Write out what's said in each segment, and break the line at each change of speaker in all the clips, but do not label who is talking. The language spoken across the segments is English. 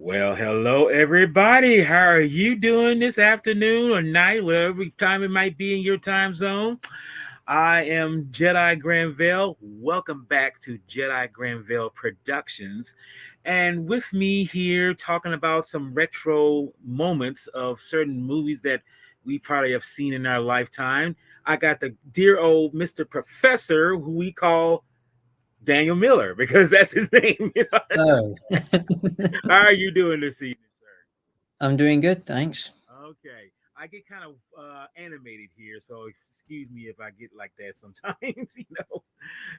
Well, hello everybody. How are you doing this afternoon or night, whatever time it might be in your time zone? I am Jedi Granville. Welcome back to Jedi Granville Productions. And with me here talking about some retro moments of certain movies that we probably have seen in our lifetime. I got the dear old Mr. Professor, who we call Daniel Miller, because that's his name.
Oh,
How are you doing this evening, sir?
I'm doing good, thanks.
Okay. I get kind of animated here, so excuse me if I get like that sometimes,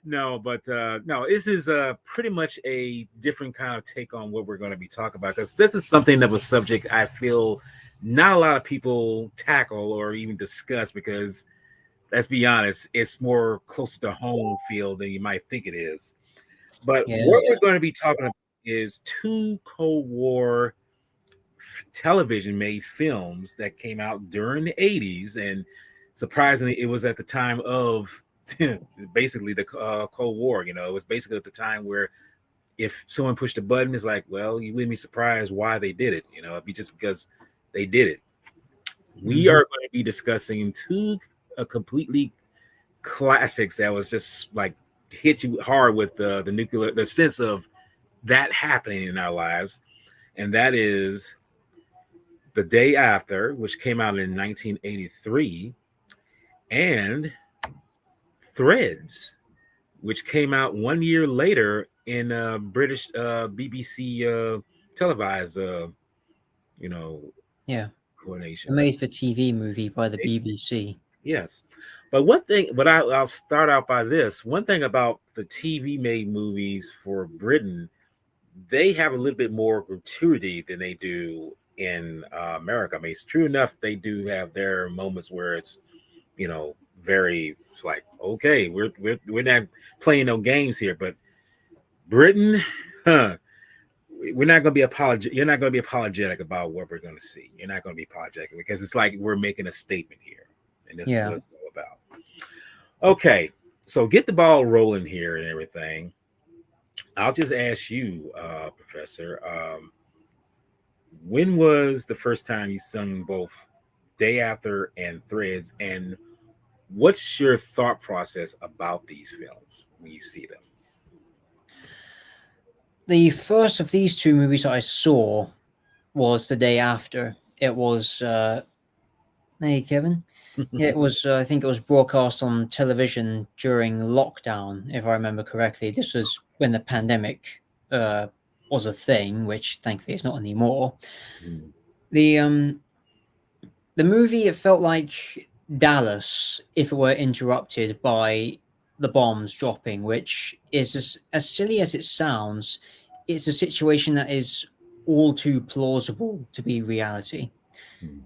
No, but no, this is pretty much a different kind of take on what we're going to be talking about because this is something of a subject I feel not a lot of people tackle or even discuss because let's be honest, it's more closer to home field than you might think it is. But
Yeah,
what we're going to be talking about is two Cold War television made films that came out during the 80s. And surprisingly, it was at the time of basically the Cold War. It was basically at the time where if someone pushed a button, it's like, well, you wouldn't be surprised why they did it. It'd be just because they did it. We
hmm
are going to be discussing two completely classics that was just like hit you hard with the sense of that happening in our lives, and that is The Day After, which came out in 1983, and Threads, which came out 1 year later in British BBC televised, you know,
yeah. A
coronation.
made-for-TV movie by the BBC.
Yes. But one thing, but I'll start out by this. One thing about the TV made movies for Britain, they have a little bit more gratuity than they do in America. I mean, it's true enough, they do have their moments where it's, very, it's like, okay, we're not playing no games here, but Britain, huh? We're not going to be apologetic. You're not going to be apologetic about what we're going to see. You're not going to be apologetic because it's like we're making a statement here, and this is
Yeah.
what it's all about. Okay, so get the ball rolling here and everything. I'll just ask you, Professor, when was the first time you sung both Day After and Threads, and what's your thought process about these films when you see them?
The first of these two movies that I saw was The Day After. It was, hey, Kevin. Yeah, it was, I think it was broadcast on television during lockdown, if I remember correctly. This was when the pandemic uh, was a thing, which thankfully it's not anymore.
Mm.
The um, the movie, it felt like Dallas if it were interrupted by the bombs dropping, which is as silly as it sounds, it's a situation that is all too plausible to be reality.
Mm.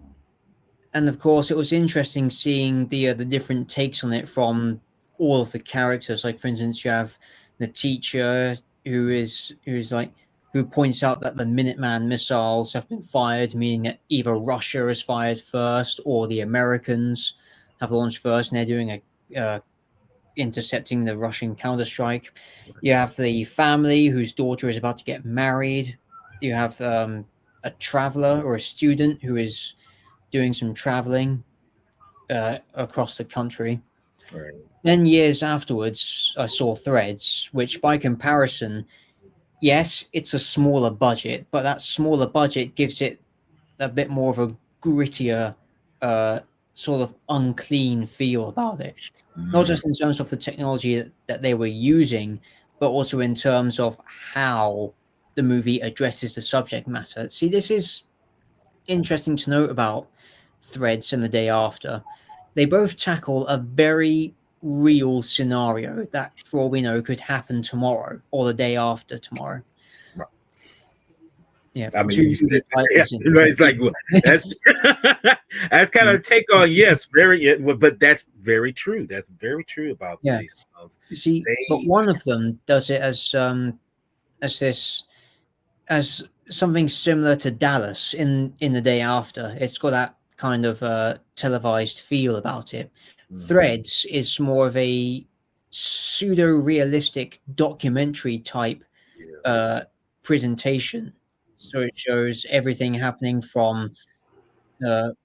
And of course, it was interesting seeing the different takes on it from all of the characters. Like, for instance, you have the teacher who's like who points out that the Minuteman missiles have been fired, meaning that either Russia has fired first or the Americans have launched first, and they're doing intercepting the Russian counterstrike. You have the family whose daughter is about to get married. You have a traveler or a student who is doing some traveling across the country.
Right.
Then years afterwards, I saw Threads, which by comparison, yes, it's a smaller budget, but that smaller budget gives it a bit more of a grittier, uh, sort of unclean feel about it. Not
Mm.
just in terms of the technology that they were using, but also in terms of how the movie addresses the subject matter. See, this is interesting to note about Threads and The Day After. They both tackle a very real scenario that, for all we know, could happen tomorrow or the day after tomorrow. Yeah,
I mean,
two
you said,
movie
yeah,
titles in
it's like well,
one.
that's that's kind of take on yes, very, but that's very true. That's very true about
Yeah,
these films.
you see, but
They,
one of them does it as this as something similar to Dallas in The Day After. It's got that kind of televised feel about it.
Mhm.
Threads is more of a pseudo realistic documentary type
Yes.
uh, presentation. So it shows everything happening from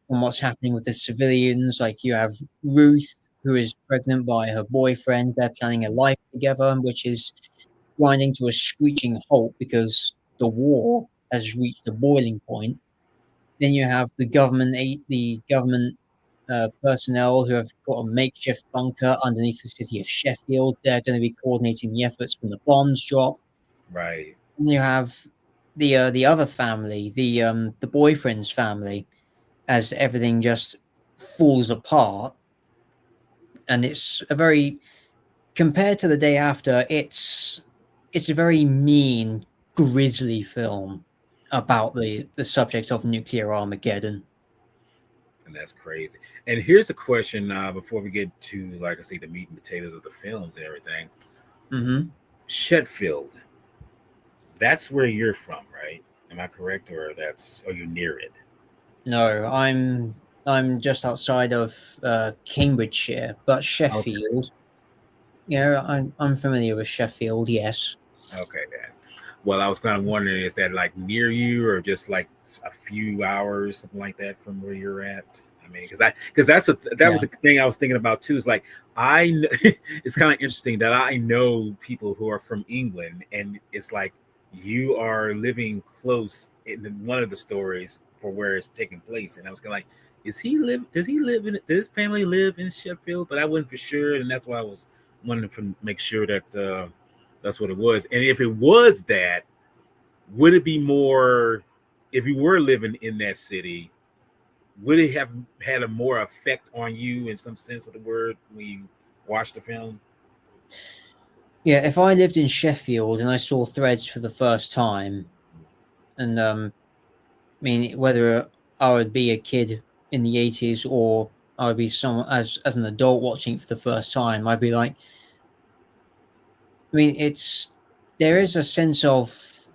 what's happening with the civilians. Like you have Ruth, who is pregnant by her boyfriend. They're planning a life together, which is grinding to a screeching halt because the war has reached a boiling point. Then you have the government personnel who have got a makeshift bunker underneath the city of Sheffield. They're going to be coordinating the efforts when the bombs drop.
Right.
And you have the other family, the boyfriend's family, as everything just falls apart. And it's a very compared to the day after, it's a very mean, grisly film about the subject of nuclear Armageddon.
And that's crazy. And here's a question before we get to, like I say, the meat and potatoes of the films and everything.
Hmm.
Sheffield, that's where you're from, right? Am I correct, or are you near it?
No, I'm just outside of Cambridgeshire, but
Okay.
Sheffield. I'm familiar with Sheffield. Yes.
Okay, then. Well, I was kind of wondering, is that like near you, or just like a few hours, something like that, from where you're at? I mean, because that
Yeah.
was a thing I was thinking about too. Is like it's kind of interesting that I know people who are from England, and it's like you are living close in one of the stories for where it's taking place, and I was kind of like, is he live? Does he live in? Does his family live in Sheffield? But I wasn't for sure, and that's why I was wanting to make sure that. That's what it was. And if it was that, would it be more, if you were living in that city, would it have had a more effect on you in some sense of the word when you watched the film?
Yeah, if I lived in Sheffield and I saw Threads for the first time, and I mean, whether I would be a kid in the 80s or I would be someone as an adult watching it for the first time, I'd be like, I mean, there is a sense of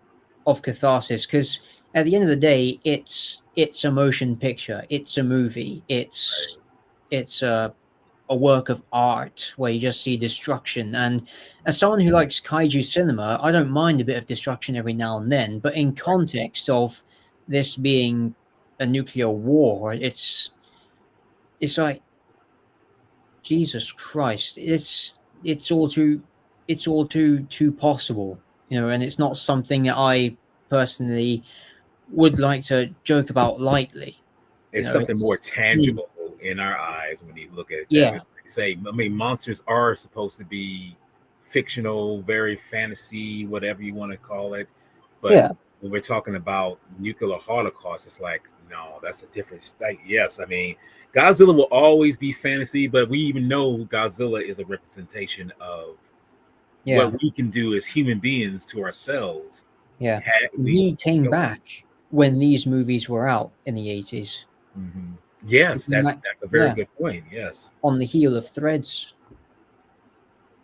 catharsis because at the end of the day, it's a motion picture, it's a movie, it's a work of art where you just see destruction. And as someone who likes kaiju cinema, I don't mind a bit of destruction every now and then, but in context of this being a nuclear war, it's like Jesus Christ, it's all too possible, and it's not something that I personally would like to joke about lightly.
It's something
It's
more
mm,
tangible in our eyes when you look at that.
yeah,
It's like, say, I mean, monsters are supposed to be fictional, very fantasy, whatever you want to call it. But
yeah,
when we're talking about nuclear holocaust, it's like, no, that's a different. Like, yes, I mean, Godzilla will always be fantasy, but we even know Godzilla is a representation of
yeah.
what we can do as human beings to ourselves.
Yeah.
We,
He came
you know,
back when these movies were out in the 80s.
mhm.
He
Yes,
came back,
that's a very
yeah,
good point. Yes,
on the heel of Threads.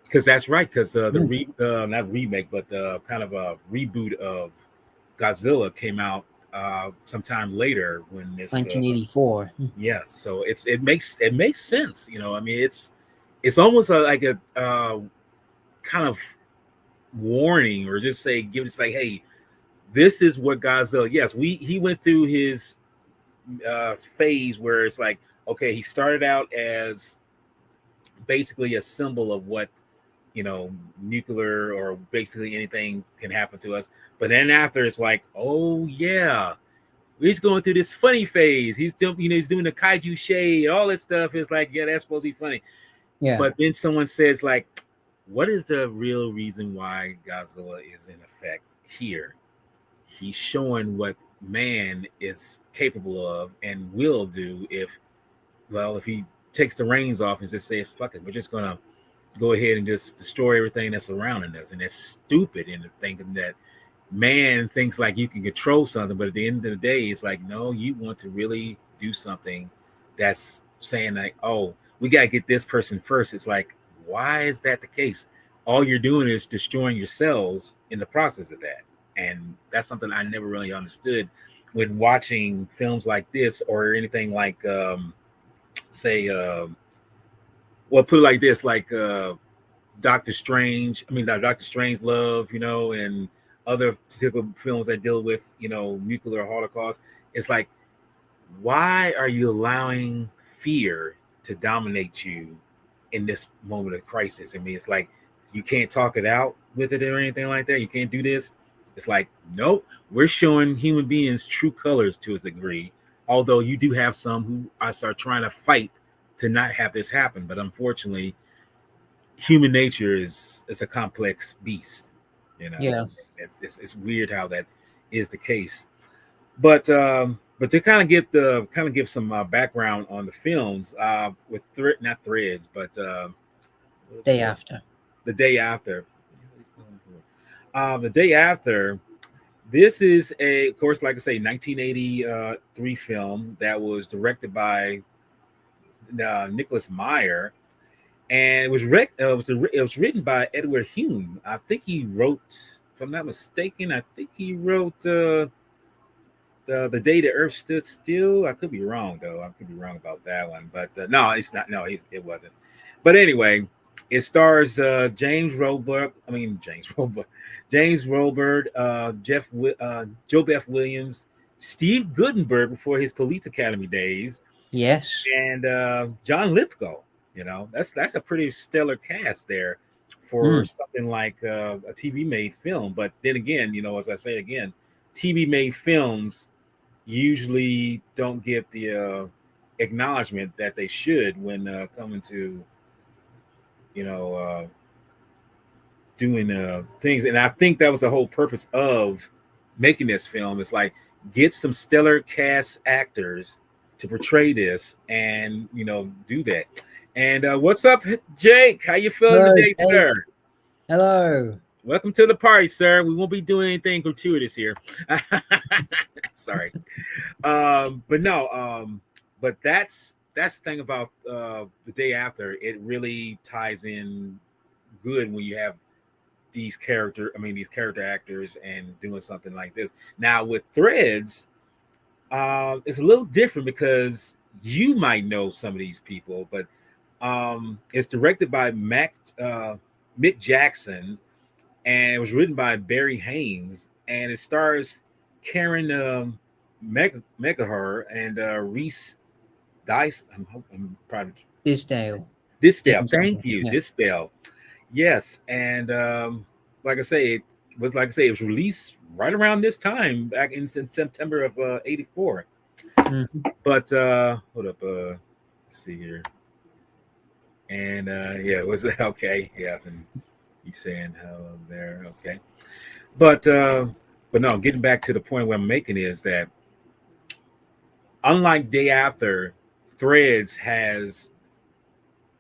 because that's right. Because
Mm,
not remake, but the kind of a reboot of Godzilla came out sometime later when this
1984.
yes, so it makes sense. I mean, it's almost like a kind of warning, or just say give us like, hey, this is what Godzilla. Yes, he went through his phase where it's like, okay, he started out as basically a symbol of what nuclear or basically anything can happen to us. But then after, it's like, oh yeah, he's going through this funny phase. He's doing, he's doing the kaiju shade, all that stuff. Is like, yeah, that's supposed to be funny.
Yeah.
But then someone says, like, what is the real reason why Godzilla is in effect here? He's showing what man is capable of and will do if he takes the reins off and just says, fuck it, we're just gonna go ahead and just destroy everything that's surrounding us. And it's stupid into thinking that man thinks like you can control something, but at the end of the day, it's like, no, you want to really do something that's saying like, oh, we got to get this person first. It's like, why is that the case? All you're doing is destroying yourselves in the process of that. And that's something I never really understood when watching films like this, or anything like say well, put it like this, like Doctor Strange. I mean, Doctor Strange Love, and other particular films that deal with nuclear holocaust. It's like, why are you allowing fear to dominate you in this moment of crisis? I mean, it's like you can't talk it out with it or anything like that. You can't do this. It's like, nope, we're showing human beings true colors to a degree. Although you do have some who are trying to fight to not have this happen, but unfortunately, human nature is a complex beast. You know,
Yeah,
it's weird how that is the case. But to kind of give some background on the films with not threads, but what was
day
it?
after.
The day after. The day after. This is of course, like I say, 1983 film that was directed by Nicholas Meyer, and it was written by Edward Hume. I think he wrote, if I'm not mistaken, I think he wrote the day the Earth stood still. I could be wrong though. I could be wrong about that one, but no, it's not. No, it wasn't. But anyway, it stars James Robert. I mean James Robert, James Robert, Joe Beth Williams, Steve Guttenberg before his Police Academy days,
Yes.
and John Lithgow. That's a pretty stellar cast there for
Mm.
something like a TV made film. But then again, as I say again, TV made films usually don't get the acknowledgement that they should when coming to you know doing things. And I think that was the whole purpose of making this film. It's like, get some stellar cast actors to portray this, and do that. And what's up, Jake? How you feeling
Hello,
today,
Jake.
sir?
Hello.
Welcome to the party, sir. We won't be doing anything gratuitous here. Sorry. But no, but that's the thing about the day after. It really ties in good when you have these character actors and doing something like this. Now with Threads, it's a little different because you might know some of these people, but it's directed by Mick Jackson, and it was written by Barry Haynes, and it stars Karen Megahar and Reese Dice. I'm probably
Disdale.
Disdale.
Stephen
Thank
something.
you,
Yeah.
Disdale. Yes, and like I say, it was released right around this time back in September of '84.
Mhm.
But hold up, let's see here, and yeah, it was okay. Yes, and he's saying hello there. Okay, but uh, but no, getting back to the point where I'm making is that unlike Day After, Threads has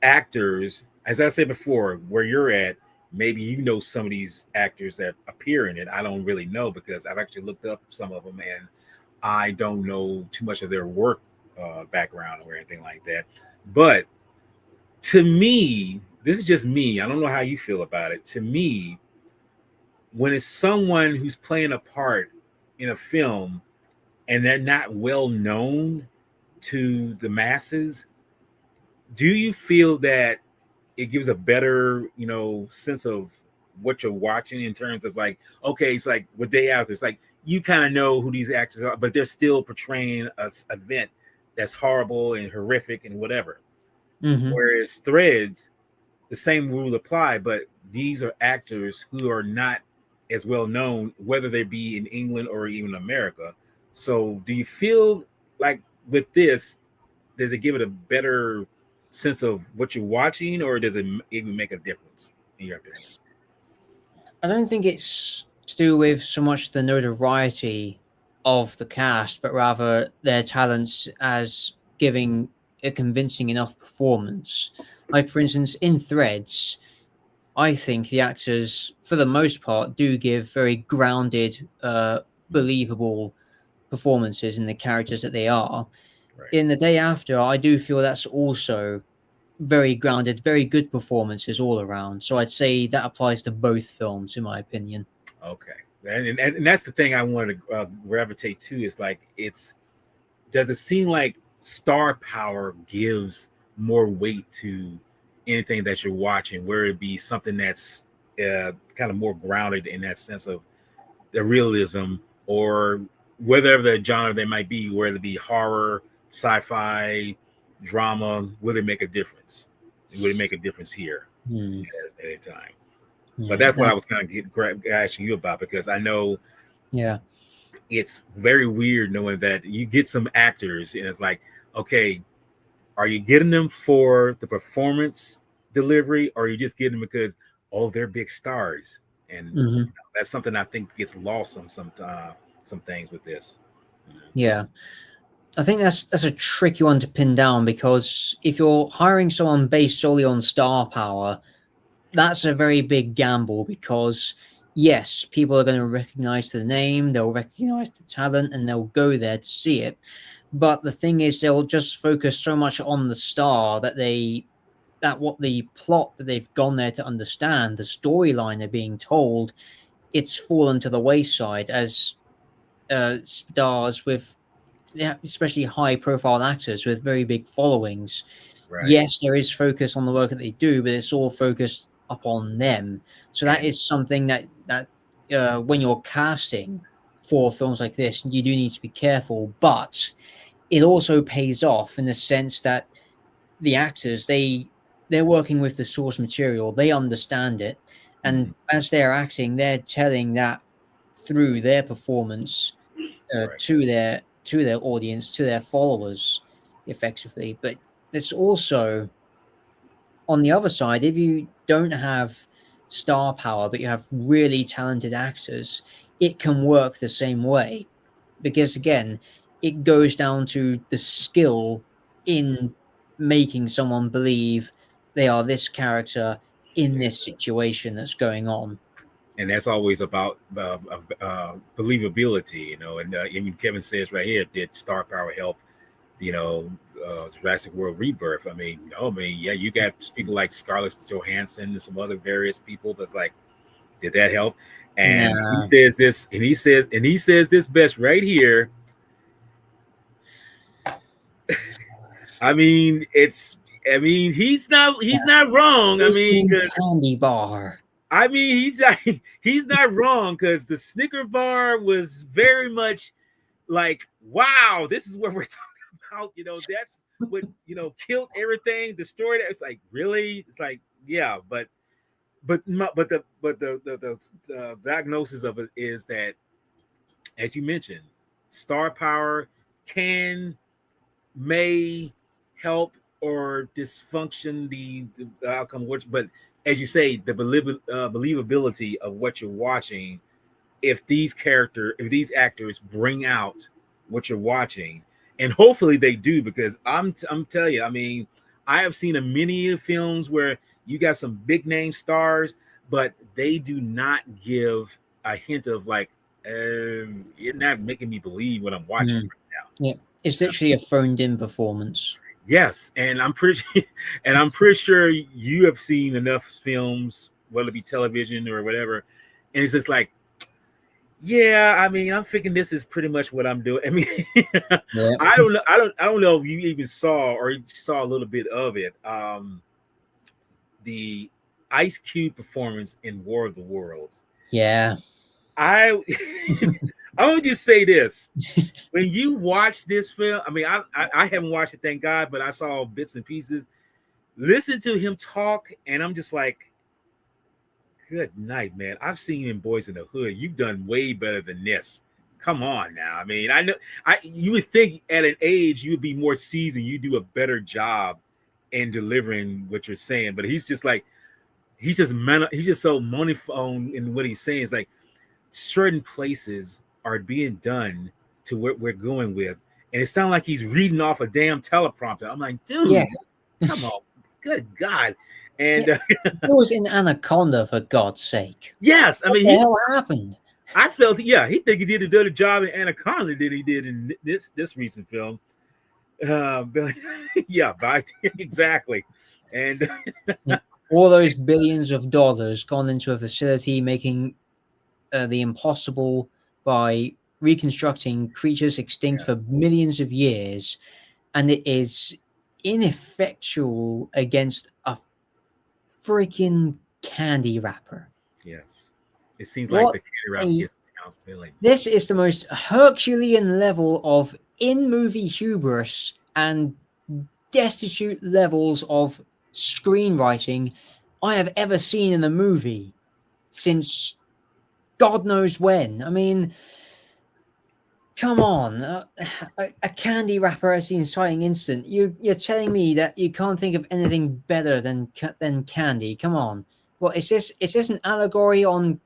actors, as I said before, where you're at, maybe some of these actors that appear in it. I don't really know because I've actually looked up some of them and I don't know too much of their work background or anything like that. But to me, this is just me. I don't know how you feel about it. To me, when it's someone who's playing a part in a film and they're not well known to the masses, do you feel that it gives a better, sense of what you're watching in terms of like, okay, it's like with Day After, it's like you kind of know who these actors are, but they're still portraying a event that's horrible and horrific and whatever.
Mhm.
Whereas Threads, the same rule apply, but these are actors who are not as well known, whether they be in England or even America. So, do you feel like with this, does it give it a better sense of what you're watching, or does it even make a difference in your opinion?
I don't think it's to do with so much the notoriety of the cast, but rather their talents as giving a convincing enough performance. Like, for instance, in Threads, I think the actors, for the most part, do give very grounded, believable performances in the characters that they are.
Right.
In The Day After, I do feel that's also very grounded, very good performances all around. So I'd say that applies to both films, in my opinion.
Okay. And that's the thing I want to gravitate to is like, does it seem like star power gives more weight to anything that you're watching, where it be something that's kind of more grounded in that sense of the realism, or whatever the genre they might be, whether it be horror, sci-fi, drama, will it make a difference? Would it make a difference here
Hmm.
at a time? But
Yeah.
that's what I was kind of asking you about, because I know
Yeah.
it's very weird knowing that you get some actors and it's like, okay, are you getting them for the performance delivery, or are you just getting them because, oh, they're big stars? And
Hmm.
that's something I think gets lost on some things with this.
Yeah. I think that's a tricky one to pin down, because if you're hiring someone based solely on star power, that's a very big gamble, because yes, people are going to recognize the name, they'll recognize the talent, and they'll go there to see it. But the thing is, they'll just focus so much on the star that what the plot that they've gone there to understand, the storyline they're being told, it's fallen to the wayside as stars with, yeah, especially high profile actors with very big followings.
Right.
Yes, there is focus on the work that they do, but it's all focused upon them. So that
And
is something that when you're casting for films like this, you do need to be careful. But it also pays off in the sense that the actors, they're working with the source material, they understand it, and
mhm,
as they're acting, they're telling that through their performance
right.
to their audience, to their followers, effectively. But it's also, on the other side, if you don't have star power but you have really talented actors, it can work the same way, because again, it goes down to the skill in making someone believe they are this character in this situation that's going on.
And that's always about believability, And I mean, Kevin says right here, did star power help? You know, Jurassic World Rebirth. I mean, no, I mean, yeah, you got people like Scarlett Johansson and some other various people, but it's like, did that help? And he
Nah.
says this, and he says this best right here. I mean, I mean, he's not wrong. I mean,
Freaking
because
candy bar.
I mean, he's not wrong, because the Snicker bar was very much like, wow, this is what we're talking about. That's what killed everything, destroyed it. It's like, really? It's like, yeah, but the diagnosis of it is that, as you mentioned, star power can may help or dysfunction the outcome, which, but as you say, the believability of what you're watching, if these actors bring out what you're watching, and hopefully they do, because I'm telling you, I mean, I have seen a many films where you got some big name stars, but they do not give a hint of like, you're not making me believe what I'm watching
Mm,
right now.
yeah, it's literally a phoned in performance.
Yes, and I'm pretty and I'm pretty sure you have seen enough films, whether it be television or whatever, and it's just like, yeah, I mean, I'm thinking this is pretty much what I'm doing. I mean,
Yeah.
I don't know, I don't know if you even saw or you saw a little bit of it. The Ice Cube performance in War of the Worlds.
Yeah.
I I would just say this: when you watch this film, I mean, I haven't watched it, thank God, but I saw bits and pieces. Listen to him talk, and I'm just like, good night, man. I've seen you in Boys in the Hood. You've done way better than this. Come on now. I mean, I know you would think at an age you would be more seasoned, you do a better job in delivering what you're saying. But he's just like, he's just so monophone in what he's saying. It's like certain places are being done to what we're going with. And it sounds like he's reading off a damn teleprompter. I'm like,
Yeah.
dude, come on. Good God.
Yeah.
And
It was in Anaconda, for God's sake.
yes, I
What
mean,
the hell happened?
I felt, yeah, he think he did a better job in Anaconda than he did in this recent film. But, yeah, but exactly. And
Yeah. All those billions of dollars gone into a facility making the impossible by reconstructing creatures extinct
yeah,
for millions of years, and it is ineffectual against a freaking candy wrapper.
yes. It seems like
What
the candy wrapper
a
gets down feeling.
This is the most Herculean level of in movie hubris and destitute levels of screenwriting I have ever seen in a movie since God knows when. I mean, come on, a candy wrapper as the inciting incident. You're telling me that you can't think of anything better than candy? Come on, what is this? Is this an allegory on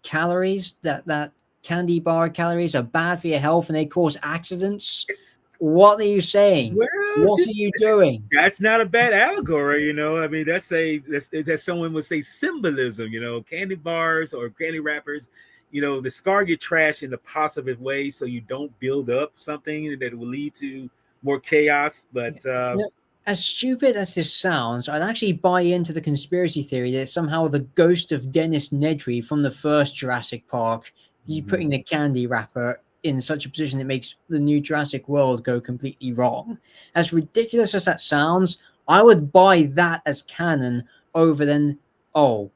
calories? That candy bar calories are bad for your health and they cause accidents? What are you saying?
Well,
What are you doing?
that's not a bad allegory, you know. I mean, that's someone would say symbolism, you know, candy bars or candy wrappers, you know, discard your trash in a positive way so you don't build up something that will lead to more chaos. But
You know, as stupid as this sounds, I'd actually buy into the conspiracy theory that somehow the ghost of Dennis Nedry from the first Jurassic Park, you
mhm,
putting the candy wrapper in such a position that makes the new Jurassic World go completely wrong. As ridiculous as that sounds, I would buy that as canon over than, oh,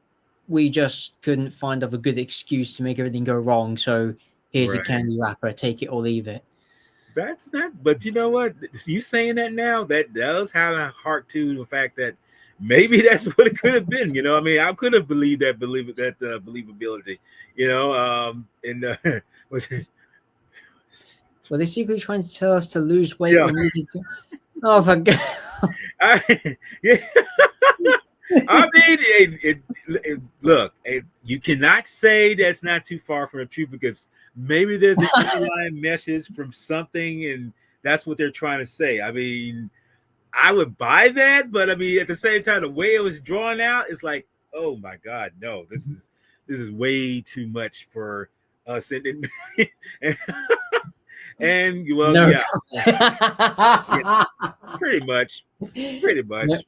we just couldn't find of a good excuse to make everything go wrong, so here's a
right.
candy wrapper, take it or leave it.
That's not, but you know what? You saying that now, that does have a heart to the fact that maybe that's what it could have been. You know, I mean, I could have believed that believability. You know, and was it,
Were they secretly trying to tell us to lose weight
yeah,
when you did? Oh, for God.
I, yeah. I mean, look, you cannot say that's not too far from the truth because maybe there's an underlying message from something, and that's what they're trying to say. I mean, I would buy that, but I mean, at the same time, the way it was drawn out, it's like, oh my god, no, this is way too much for us, and, and well,
No.
yeah, yeah, pretty much, pretty
No.
much.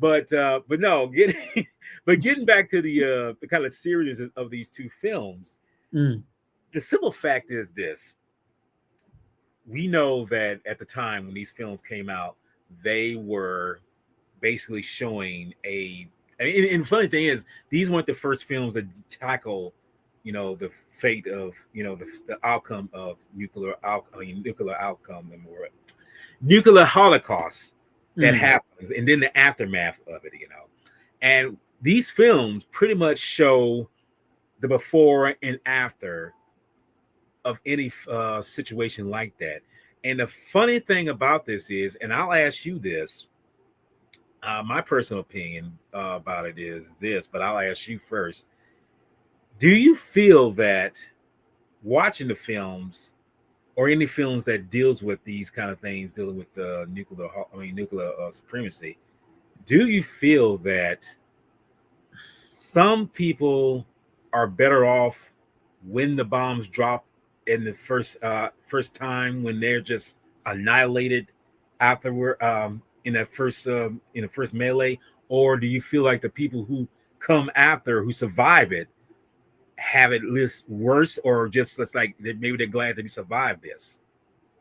But no, getting back to the kind of series of these two films,
Mm,
the simple fact is this: we know that at the time when these films came out, they were basically showing a. I mean, and the funny thing is, these weren't the first films that tackle, you know, the fate of, you know, the outcome of nuclear outcome or nuclear holocaust that
mm.
happens, and then the aftermath of it, you know. And these films pretty much show the before and after of any situation like that. And the funny thing about this is, and I'll ask you this, my personal opinion about it is this, but I'll ask you first. Do you feel that watching the films or any films that deals with these kind of things, dealing with nuclear supremacy, do you feel that some people are better off when the bombs drop in the first time when they're just annihilated afterward in the first melee, or do you feel like the people who come after who survive it have it less worse, or just it's like maybe they're glad that we survived this?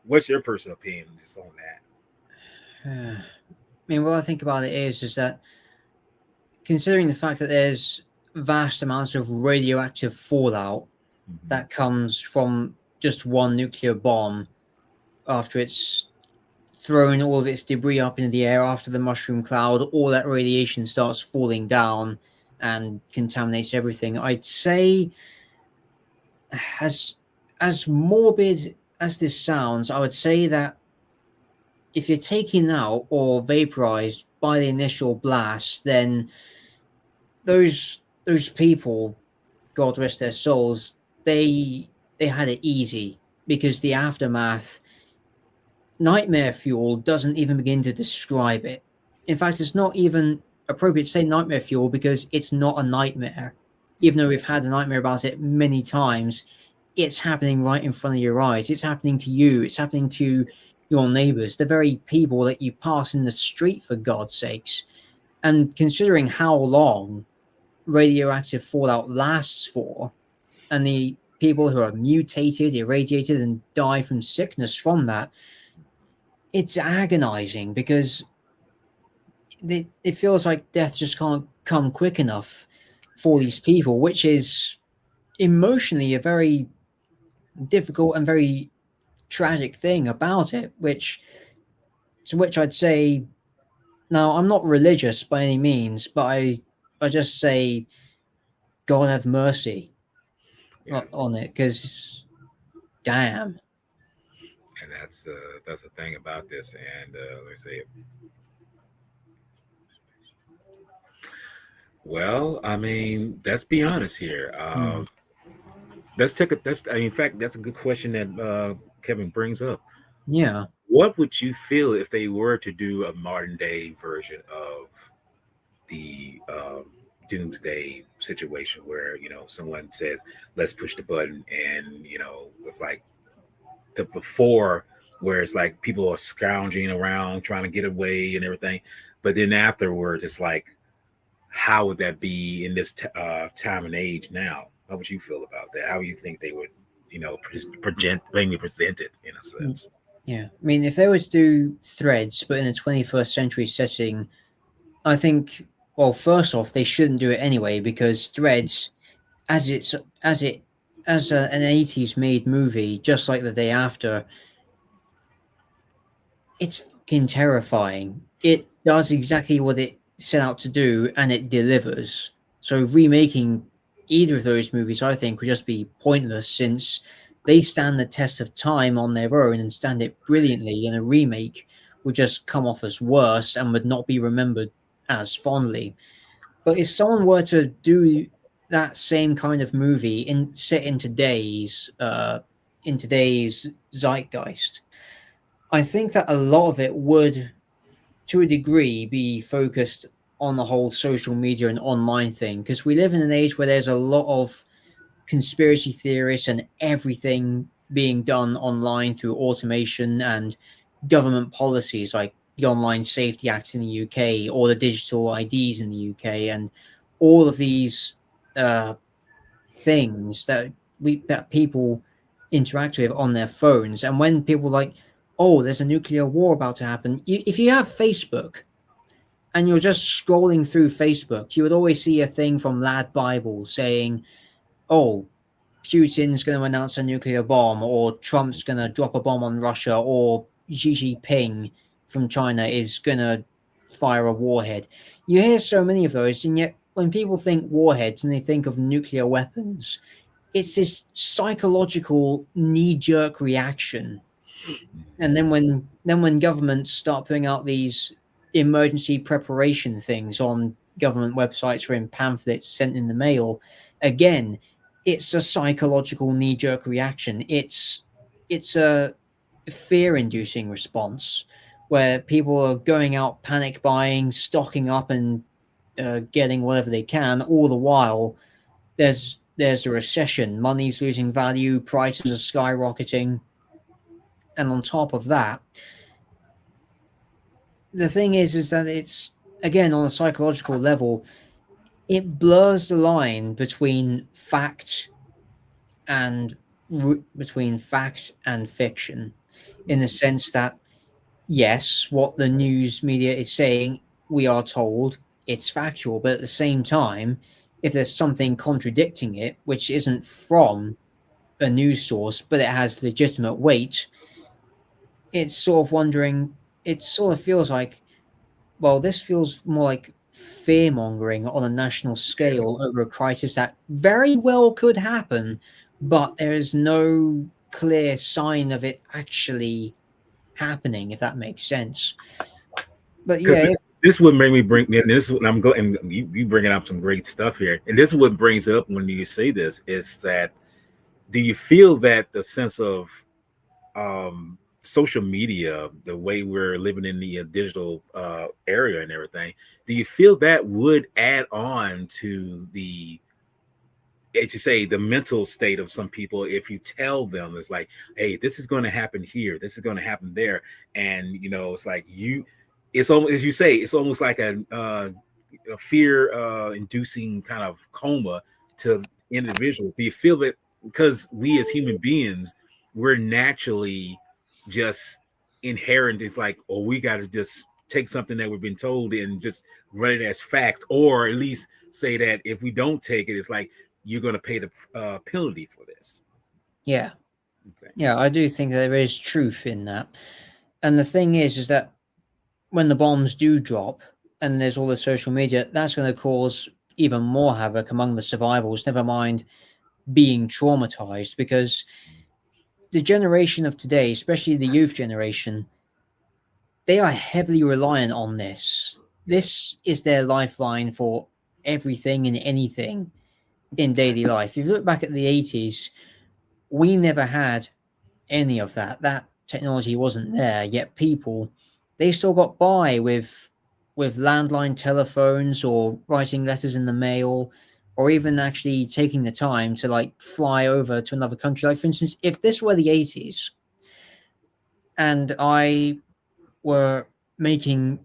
What's your personal opinion just on that?
I mean, what I think about it is that considering the fact that there's vast amounts of radioactive fallout
Mm-hmm.
that comes from just one nuclear bomb after it's thrown all of its debris up into the air after the mushroom cloud, all that radiation starts falling down and contaminates everything. I'd say, as as morbid as this sounds, I would say that if you're taken out or vaporized by the initial blast, then those people, God rest their souls, they had it easy because the aftermath, nightmare fuel doesn't even begin to describe it. In fact, it's not even appropriate to say nightmare fuel because it's not a nightmare. Even though we've had a nightmare about it many times, it's happening right in front of your eyes. It's happening to you. It's happening to your neighbors, the very people that you pass in the street, for God's sakes. And considering how long radioactive fallout lasts for, and the people who are mutated, irradiated, and die from sickness from that, it's agonizing because it feels like death just can't come quick enough for these people, which is emotionally a very difficult and very tragic thing about it. Which I'd say, now I'm not religious by any means, but I just say God have mercy
Yeah,
on it, because damn.
and that's the thing about this. And let me see. Well, I mean, let's be honest here.
Hmm.
Let's take a that's I mean, in fact, that's a good question that Kevin brings up.
Yeah.
What would you feel if they were to do a modern day version of the doomsday situation where someone says, let's push the button, and it's like the before, where it's like people are scrounging around trying to get away and everything, but then afterwards it's like, how would that be in this time and age now? How would you feel about that? How do you think they would present, maybe present it in a
Mm.
sense?
Yeah. I mean, if they were to do Threads, but in a 21st century setting, I think, well, first off, they shouldn't do it anyway, because Threads, as it's as it as an 80s made movie, just like The Day After, it's fucking terrifying. It does exactly what it set out to do, and it delivers. So remaking either of those movies, I think, would just be pointless, since they stand the test of time on their own and stand it brilliantly, and a remake would just come off as worse and would not be remembered as fondly. But if someone were to do that same kind of movie set in today's zeitgeist, I think that a lot of it would, to a degree, be focused on the whole social media and online thing, because we live in an age where there's a lot of conspiracy theorists and everything being done online through automation and government policies like the Online Safety Act in the UK, or the digital IDs in the UK, and all of these uh, things that people interact with on their phones. And when people like, oh, there's a nuclear war about to happen, if you have Facebook and you're just scrolling through Facebook, you would always see a thing from Lad Bible saying, oh, Putin's going to announce a nuclear bomb, or Trump's going to drop a bomb on Russia, or Xi Jinping from China is going to fire a warhead. You hear so many of those, and yet when people think warheads and they think of nuclear weapons, it's this psychological knee-jerk reaction. And then when governments start putting out these emergency preparation things on government websites or in pamphlets sent in the mail, again, it's a psychological knee-jerk reaction. It's a fear-inducing response where people are going out panic buying, stocking up, and getting whatever they can. All the while, there's a recession, money's losing value, prices are skyrocketing, and on top of that, the thing is that it's, again, on a psychological level, it blurs the line and between fact and fiction, in the sense that, yes, what the news media is saying, we are told it's factual, but at the same time, if there's something contradicting it, which isn't from a news source, but it has legitimate weight, it's sort of wondering, it sort of feels like, well, this feels more like fear mongering on a national
Yeah,
scale over a crisis that very well could happen, but there is no clear sign of it actually happening, if that makes sense. But
because
yeah,
this would make me bring, and this and I'm going, and you bringing up some great stuff here, and this is what brings up when you say this is that, do you feel that the sense of social media, the way we're living in the digital area and everything, do you feel that would add on to the, as you say, the mental state of some people, if you tell them it's like, hey, this is going to happen here, this is going to happen there, and it's like it's almost, as you say, it's almost like a fear inducing kind of coma to individuals. Do you feel that because we as human beings, we're naturally just inherent, it's like, oh, we got to just take something that we've been told and just run it as facts, or at least say that if we don't take it, it's like you're going to pay the penalty for this.
Yeah.
Okay.
Yeah, I do think there is truth in that. And the thing is that when the bombs do drop and there's all the social media, that's going to cause even more havoc among the survivors, never mind being traumatized, because the generation of today, especially the youth generation, they are heavily reliant on this.
Yeah.
This is their lifeline for everything and anything in daily life. If you look back at the 80s, we never had any of that. That technology wasn't there, yet people, they still got by with landline telephones or writing letters in the mail, or even actually taking the time to like fly over to another country. Like for instance, if this were the 80s and were making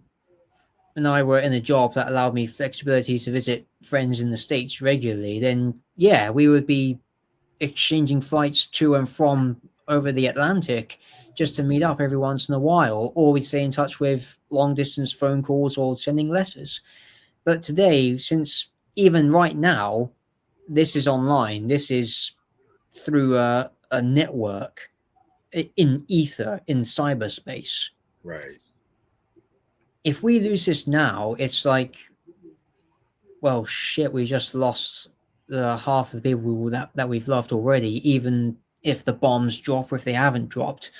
I were in a job that allowed me flexibility to visit friends in the States regularly, then yeah, we would be exchanging flights to and from over the Atlantic just to meet up every once in a while, or we stay in touch with long distance phone calls or sending letters. But today, since even right now, this is online, this is through a network in ether, in cyberspace.
Right.
If we lose this now, it's like, well, shit, we just lost half of the people that we've loved already, even if the bombs drop or if they haven't dropped.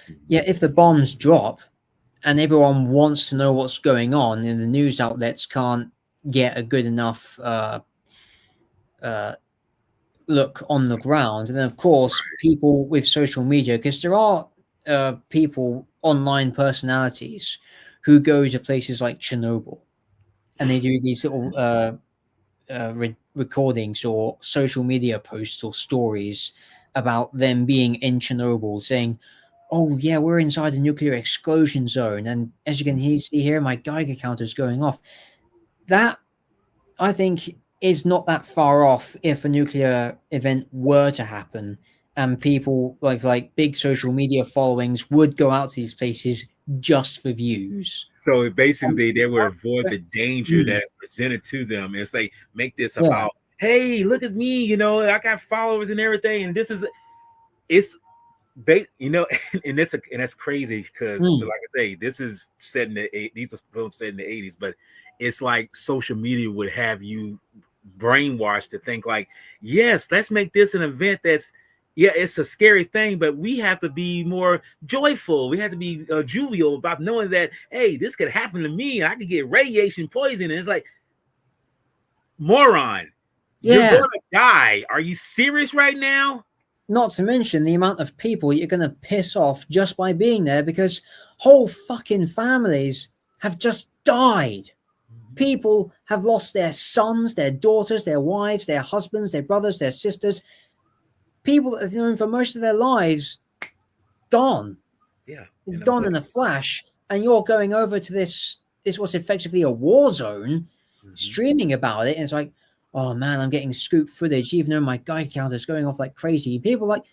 Mhm.
Yeah, if the bombs drop and everyone wants to know what's going on, and the news outlets can't get a good enough uh, look on the ground, and then of course people with social media, because there are people, online personalities, who go to places like Chernobyl and they do these little recordings or social media posts or stories about them being in Chernobyl, saying, "Oh yeah, we're inside the nuclear explosion zone, and as you can see here, my Geiger counter is going off." That, I think, is not that far off if a nuclear event were to happen, and people like big social media followings would go out to these places just for views.
So basically,
Um,
they would avoid the danger
mm,
that's presented to them. It's like make this
yeah.
about, hey, look at me, I got followers and everything, and this is it's and that's crazy because,
Mm,
like I say, this is set in these are films set in the 80s, but it's like social media would have you brainwashed to think like, yes, let's make this an event that's, yeah, it's a scary thing, but we have to be more joyful. We have to be jovial about knowing that, hey, this could happen to me and I could get radiation poison. And it's like, moron, you're
yeah.
going to die. Are you serious right now?
Not to mention the amount of people you're going to piss off just by being there, because whole fucking families have just died. People have lost their sons, their daughters, their wives, their husbands, their brothers, their sisters. People that have known for most of their lives, gone.
Yeah, in a
Gone
blink.
in a flash. And you're going over to this was effectively a war zone,
Mhm.
streaming about it. And it's like, oh man, I'm getting scoop footage, even though my guy count is going off like crazy. People like,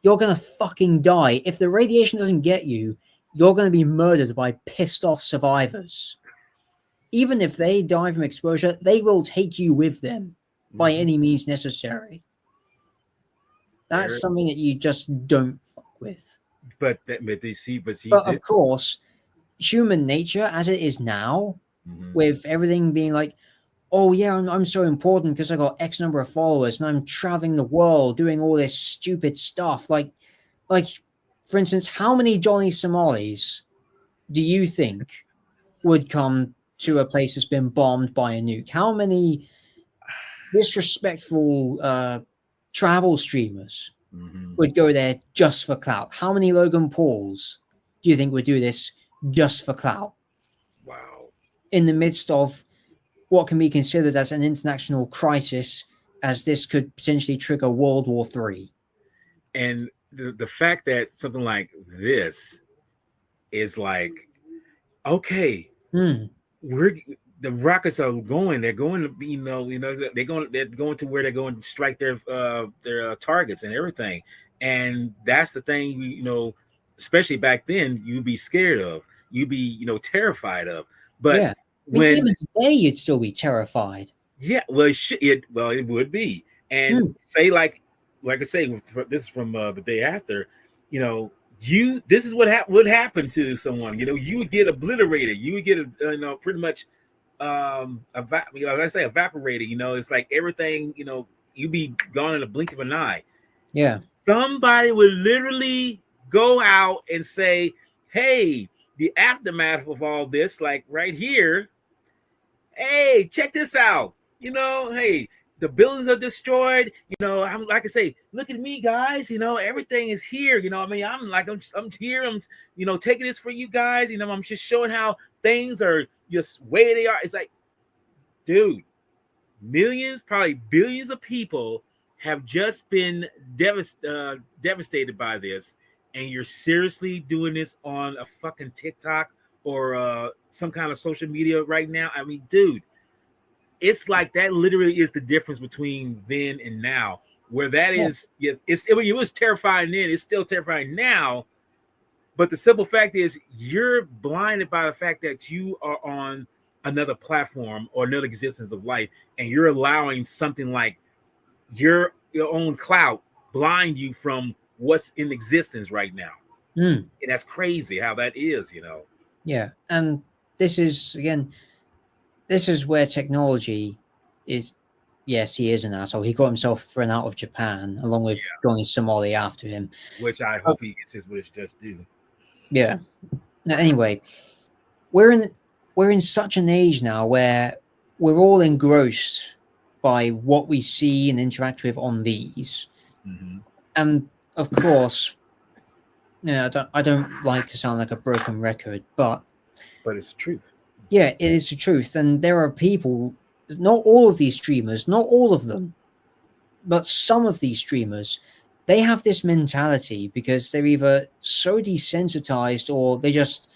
you're gonna fucking die. If the radiation doesn't get you, you're gonna be murdered by pissed off survivors. Even if they die from exposure, they will take you with them by
Mhm.
any means necessary. That's
Eric,
something that you just don't fuck with.
but see,
But
this.
of course, human nature as it is now,
Mhm.
with everything being like, oh yeah, I'm so important because I got X number of followers and I'm traveling the world doing all this stupid stuff. Like, for instance, how many Johnny Somalis do you think would come to a place that's been bombed by a nuke? How many disrespectful travel streamers
Mhm.
would go there just for clout? How many Logan Pauls do you think would do this just for clout
Wow.
in the midst of what can be considered as an international crisis, as this could potentially trigger World War III?
And the fact that something like this is like, okay,
Hmm.
we're the rockets are going. They're going to be, they're going to where they're going to strike their targets and everything. And that's the thing, especially back then, you'd be scared of, you'd be, terrified of. But
Yeah. I mean,
when
even today, you'd still be terrified.
Yeah, well, it would be, and
Mm,
say like I say, this is from the day after, you know, this is what would happen to someone. You know, you would get obliterated. You would get pretty much like I say, evaporated. You know, it's like everything. You know, you'd be gone in a blink of an eye.
yeah.
Somebody would literally go out and say, "Hey, the aftermath of all this, like right here, hey, check this out. You know, hey, the buildings are destroyed. You know, I'm like I say, look at me, guys. You know, everything is here. You know, I mean, I'm here. I'm, taking this for you guys. You know, I'm just showing how things are just way they are. It's like, dude, millions, probably billions of people have just been devastated by this, and you're seriously doing this on a fucking TikTok or some kind of social media right now. I mean, dude, it's like that literally is the difference between then and now. Where that
Yeah.
is, yes, it was terrifying then. It's still terrifying now. But the simple fact is, you're blinded by the fact that you are on another platform or another existence of life, and you're allowing something like your own clout blind you from what's in existence right now.
Mm,
And that's crazy how that is, you know.
yeah. And this is again, this is where technology is. Yes, he is an asshole. He got himself thrown out of Japan along with
Yes.
Johnny Somali after him.
Which I
But
hope he gets his wish just due.
yeah. Now, anyway, we're in we're in such an age now where we're all engrossed by what we see and interact with on these.
Mm-hmm.
And of course, I don't like to sound like a broken record, but
But it's the truth.
yeah, it is the truth. And there are people, not all of these streamers, not all of them, but some of these streamers, they have this mentality because they're either so desensitized or they just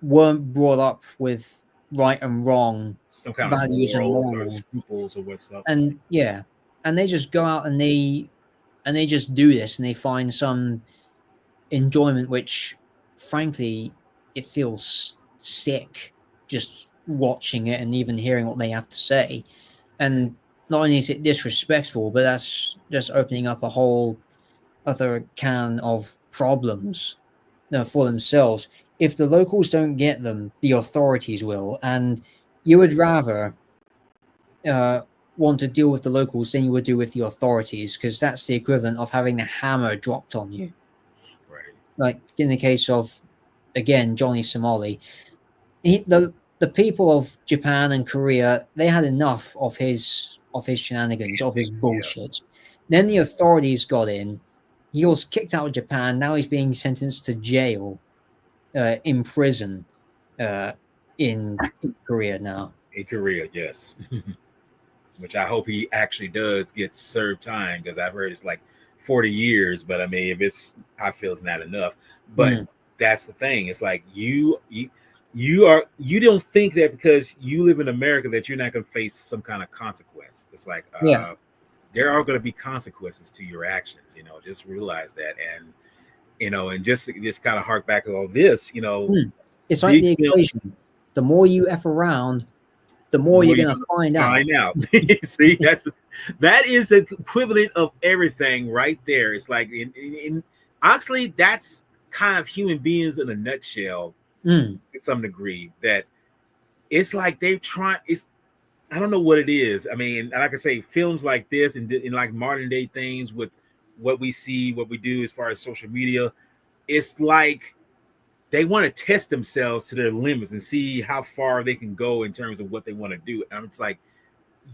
weren't brought up with right and wrong
Some kind of
values and
morals or
morals.
scruples or what's up.
And yeah, and they just go out and they just do this and they find some enjoyment which frankly it feels sick just watching it and even hearing what they have to say. And not only is it disrespectful, but that's just opening up a whole other can of problems for themselves. If the locals don't get them, the authorities will. And you would rather uh, want to deal with the locals than you would do with the authorities, because that's the equivalent of having the hammer dropped on you.
Right.
Like in the case of, again, Johnny Somali, the people of Japan and Korea, they had enough of his shenanigans, of his
Yeah.
bullshit. Then the authorities got in. He was kicked out of Japan. Now he's being sentenced to jail, in prison, uh, in Korea now.
In Korea, yes. Which I hope he actually does get served time, because I've heard it's like 40 years. But I mean, if it's, I feel it's not enough. But
Mm,
that's the thing. It's like you don't think that because you live in America that you're not going to face some kind of consequence. It's like
yeah.
there are going to be consequences to your actions. You know, just realize that, and and just kind of hark back to all this.
Mm. It's like
Big
the
film.
equation. The more you F around, the
The
more
more
you're
you're
going to
gonna
find out.
find out. See, that is the equivalent of everything right there. It's like in actually that's kind of human beings in a nutshell
Mm,
to some degree. That it's like they're trying. It's I don't know what it is. I mean, like I say, films like this and in like modern day things with what we see, what we do as far as social media, it's like they want to test themselves to their limits and see how far they can go in terms of what they want to do. And it's like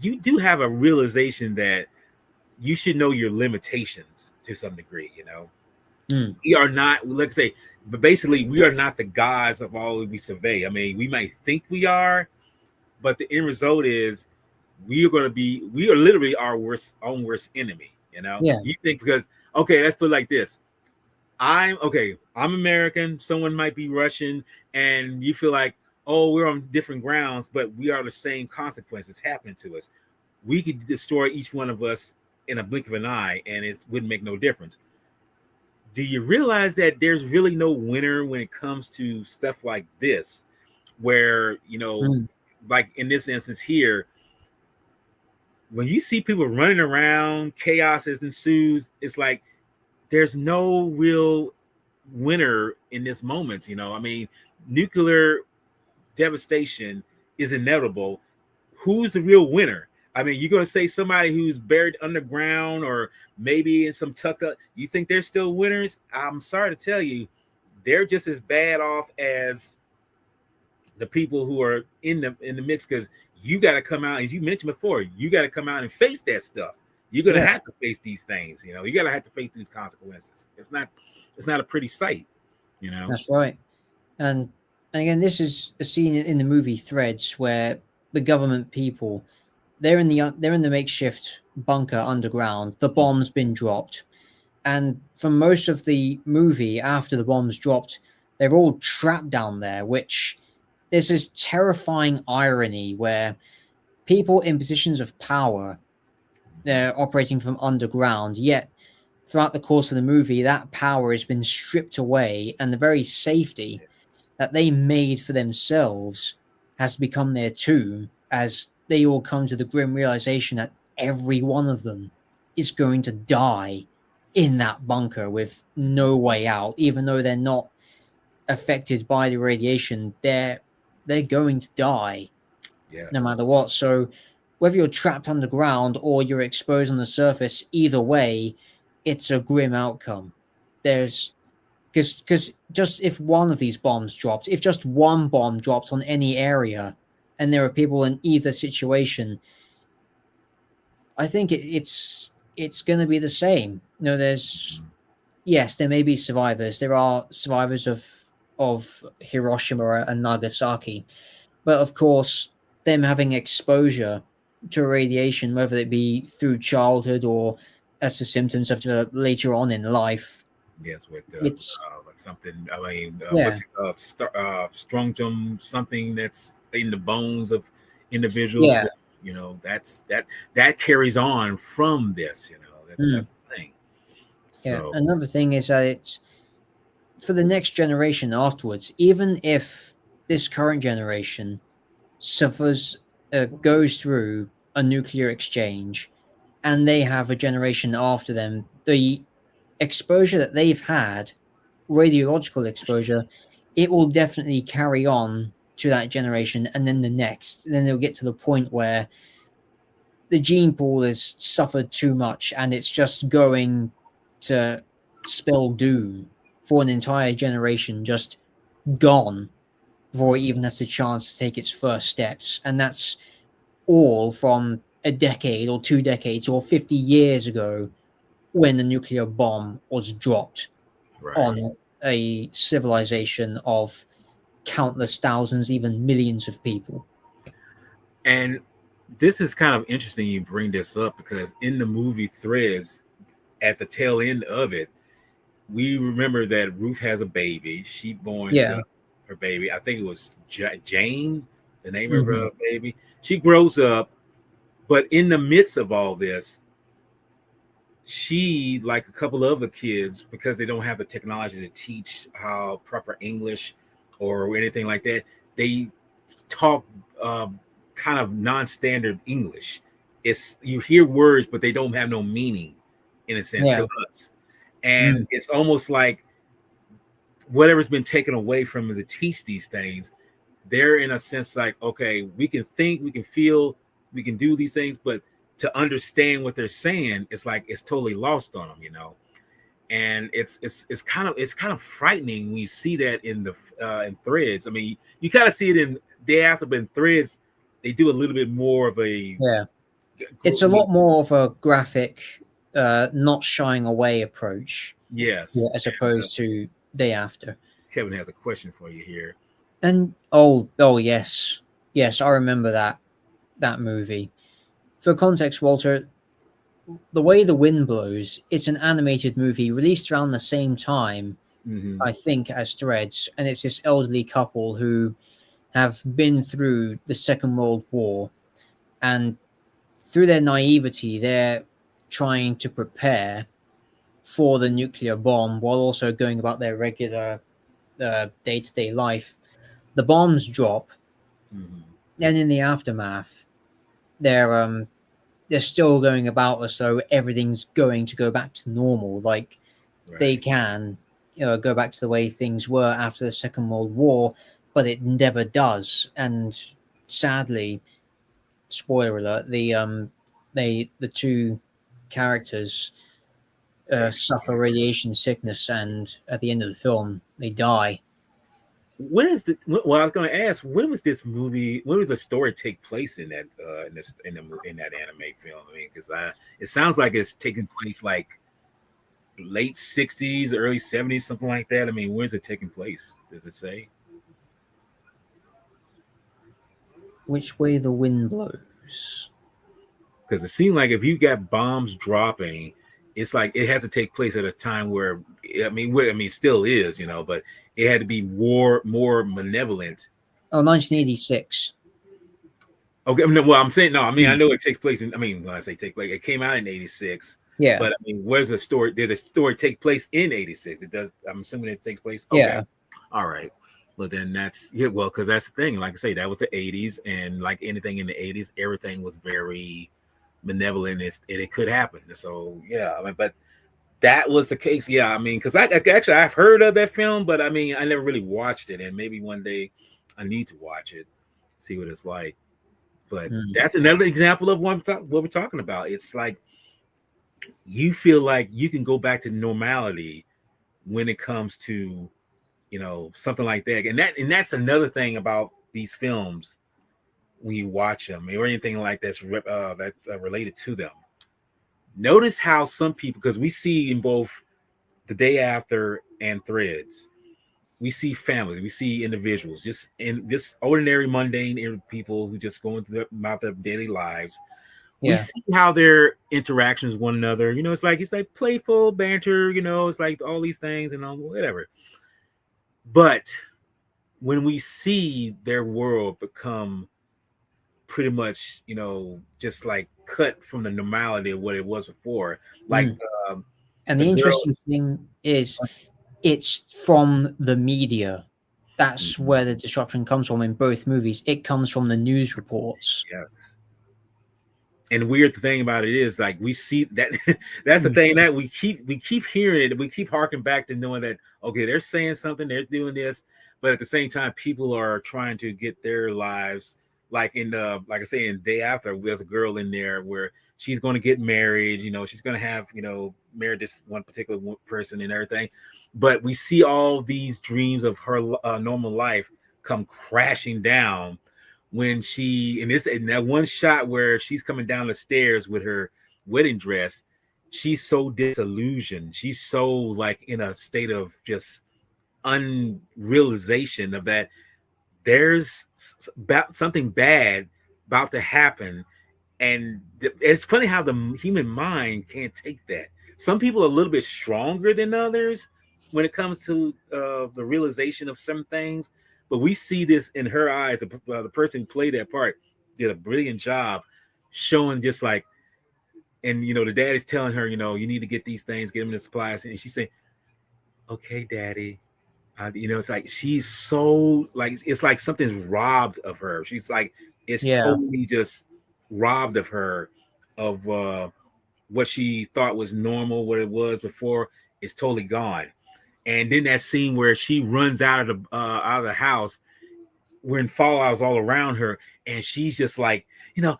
you do have a realization that you should know your limitations to some degree.
mm,
We are not, let's say, but basically, we are not the gods of all we survey. I mean, we might think we are, but the end result is we are literally our own worst enemy.
yeah.
You think because, okay, let's put it like this. I'm American, someone might be Russian, and you feel like, oh, we're on different grounds, but we are the same consequences happening to us. We could destroy each one of us in a blink of an eye, and it wouldn't make no difference. Do you realize that there's really no winner when it comes to stuff like this, where,
Mm,
like in this instance here, when you see people running around, chaos ensues. It's like there's no real winner in this moment. I mean, nuclear devastation is inevitable. Who's the real winner? I mean, you're going to say somebody who's buried underground or maybe in some tuck up. You think they're still winners? I'm sorry to tell you, they're just as bad off as the people who are in the mix, because you got to come out, as you mentioned before, you got to come out and face that stuff. You're going to
Yeah,
have to face these things. You got to have to face these consequences. It's not a pretty sight.
that's right. And again, this is a scene in the movie Threads where the government people they're in the makeshift bunker underground. The bomb's been dropped, and for most of the movie, after the bomb's dropped, they're all trapped down there. Which there's this terrifying irony where people in positions of power they're operating from underground, yet throughout the course of the movie, that power has been stripped away, and the very safety
Yes.
that they made for themselves has become their tomb as they all come to the grim realization that every one of them is going to die in that bunker with no way out, even though they're not affected by the radiation. They're going to die no
Yes.
matter what. So whether you're trapped underground or you're exposed on the surface, either way, it's a grim outcome. There's because just if one of these bombs drops, if just one bomb dropped on any area, and there are people in either situation, I think it's going to be the same. There's yes, there may be survivors. There are survivors of Hiroshima and Nagasaki, but of course, them having exposure to radiation, whether it be through childhood or as the symptoms have developed later on in life,
Yes, with
it's
like something. I mean,
yeah,
what's it, strontium? Something that's in the bones of individuals.
yeah,
That carries on from this. That's
mm,
that's the thing.
yeah.
So
Another thing is that it's for the next generation afterwards. Even if this current generation suffers, goes through a nuclear exchange, and they have a generation after them, the exposure that they've had, radiological exposure, it will definitely carry on to that generation and then the next. And then they'll get to the point where the gene pool has suffered too much and it's just going to spell doom for an entire generation, just gone before it even has the chance to take its first steps. And that's all from a decade or 2 decades or 50 years ago when the nuclear bomb was dropped
right.
on a civilization of countless thousands, even millions of people.
And this is kind of interesting you bring this up, because in the movie Threads, at the tail end of it, we remember that Ruth has a baby. She borns
Yeah.
her baby. I think it was Jane, the name of
Hmm.
her baby. She grows up, but in the midst of all this, she, like a couple of other kids, because they don't have the technology to teach how proper English or anything like that, they talk kind of non-standard English. It's, you hear words, but they don't have no meaning, in a sense,
Yeah.
to us. And
Mm.
it's almost like whatever's been taken away from them to teach these things, they're in a sense like, okay, we can think, we can feel, we can do these things, but to understand what they're saying, it's like it's totally lost on them. And it's kind of frightening when you see that in the in Threads. I mean, you kind of see it in Day After, but in Threads, they do a little bit more of a
Yeah. It's a lot more of a graphic, not shying away approach,
yes.
yeah, as
And
opposed to Day After.
Kevin has a question for you here.
And oh yes, yes, I remember that movie. For context, Walter, The Way the Wind Blows, it's an animated movie released around the same time,
Hmm.
I think, as Threads, and it's this elderly couple who have been through the Second World War, and through their naivety, they're trying to prepare for the nuclear bomb while also going about their regular day to day life. The bombs drop,
Hmm.
and in the aftermath, they're they're still going about as though everything's going to go back to normal. Like they
Right.
can, go back to the way things were after the Second World War, but it never does. And sadly, spoiler alert, the two characters
They
suffer
suffer.
radiation sickness, and at the end of the film, they die.
When is the? Well, I was going to ask, when was this movie? When was the story take place in that in that anime film? I mean, because it sounds like it's taking place like late '60s, early '70s, something like that. I mean, where's it taking place? Does it say?
Which way the wind blows.
Because it seemed like if you got bombs dropping, it's like it has to take place at a time where I mean, still is, but it had to be more malevolent.
Oh, 1986.
Okay, no, well, I'm saying no. I mean, I
Mm.
know it takes place in. I mean, when I say take place, it came out in '86.
Yeah,
But I mean, where's the story? Did the story take place in '86? It does. I'm assuming it takes place. Okay,
yeah.
all right. Well, then that's yeah. Well, because that's the thing. Like I say, that was the '80s, and like anything in the '80s, everything was very benevolent, and it could happen. So yeah, I mean, but that was the case. Yeah, I mean, because actually I've heard of that film, but I mean, I never really watched it, and maybe one day I need to watch it, see what it's like. But
Mm.
that's another example of what we're talking about. It's like you feel like you can go back to normality when it comes to something like that, and that's another thing about these films when you watch them or anything like that's related to them. Notice how some people, because we see in both the day after and threads, we see families, we see individuals, just in this ordinary mundane people who just go into about their daily lives. We
Yeah.
see how their interactions with one another, it's like playful banter, it's like all these things and whatever. But when we see their world become pretty much, just like cut from the normality of what it was before, like
Mm. And
the
the
girl.
interesting thing is, it's from the media. That's
Mhm,
where the disruption comes from in both movies. It comes from the news reports.
yes. And the weird thing about it is, like, we see that that's the
Mm.
thing that we keep hearing it, we keep harking back to knowing that okay, they're saying something, they're doing this, but at the same time, people are trying to get their lives, like in the like I say in Day After, there's a girl in there where she's going to get married, she's going to have marry this one particular person and everything, but we see all these dreams of her normal life come crashing down when she in that one shot where she's coming down the stairs with her wedding dress. She's so disillusioned, she's so like in a state of just unrealization of that there's about something bad about to happen. And it's funny how the human mind can't take that. Some people are a little bit stronger than others when it comes to the realization of some things, but we see this in her eyes. The person who played that part did a brilliant job showing just like, and the dad is telling her, you need to get these things, get them in the supplies, and she said, "Okay, daddy." It's like she's so like it's like something's robbed of her. She's like it's
Yeah.
totally just robbed of her of what she thought was normal, what it was before. Is totally gone. And then that scene where she runs out of the house when fallout's all around her, and she's just like, nothing.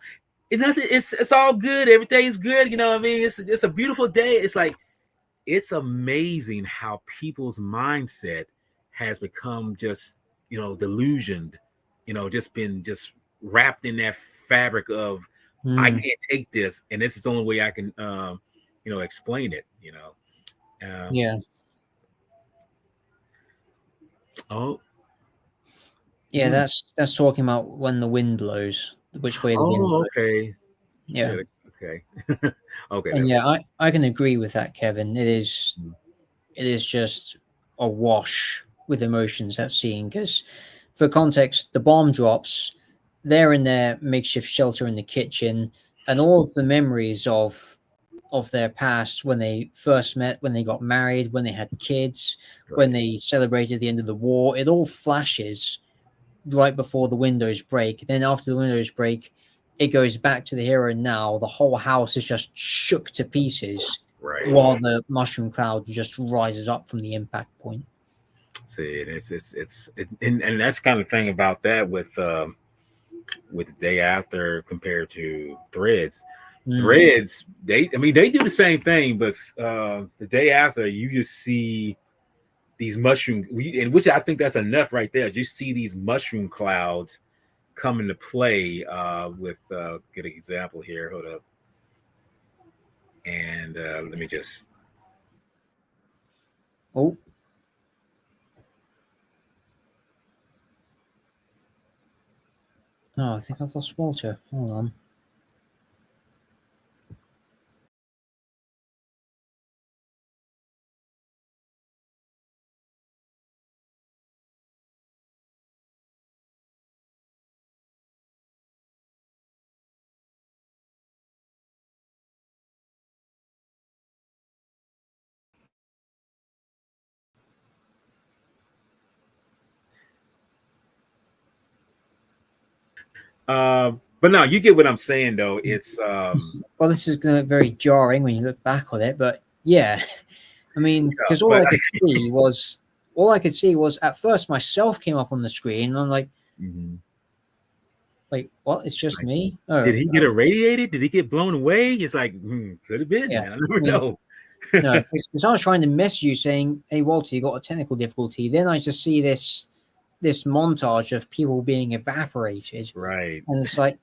It's all good. Everything's good. You know what I mean? It's a beautiful day. It's like it's amazing how people's mindset has become just delusioned, just been just wrapped in that fabric of I
Mm.
can't take this, and this is the only way I can explain it.
Yeah.
Oh.
Yeah.
Hmm.
That's talking about when the wind blows, which way the wind
Oh,
blows.
okay.
Yeah.
Yeah, okay. Okay,
And
that's
yeah,
what.
I can agree with that, Kevin. It is just awash with emotions, that scene. Because, for context, the bomb drops. They're in their makeshift shelter in the kitchen, and all of the memories of their past, when they first met, when they got married, when they had kids, when
Right.
they celebrated the end of the war, it all flashes right before the windows break. Then after the windows break, it goes back to the hero now. The whole house is just shook to pieces while
Right.
the mushroom cloud just rises up from the impact point.
See, and that's kind of thing about that with the day after compared to threads.
Mm.
Threads, I mean, they do the same thing, but the day after, you just see these and which I think that's enough right there. Just see these mushroom clouds come into play with get an example here. Hold up, and let me just.
Oh, oh, I think I've lost Walter. Hold on.
But no, you get what I'm saying though. It's
Well, this is going to very jarring when you look back on it, but yeah, I mean,
yeah,
because all
but
I could see was at first myself came up on the screen, and I'm
Mhm.
like, what? It's just
Like,
me?
did
Oh,
he get irradiated? Did he get blown away? It's like could have been,
yeah.
man. I
I
never
mean,
know.
no, because I was trying to message you saying, "Hey, Walter, you got a technical difficulty." Then I just see this montage of people being evaporated,
Right.
and it's like,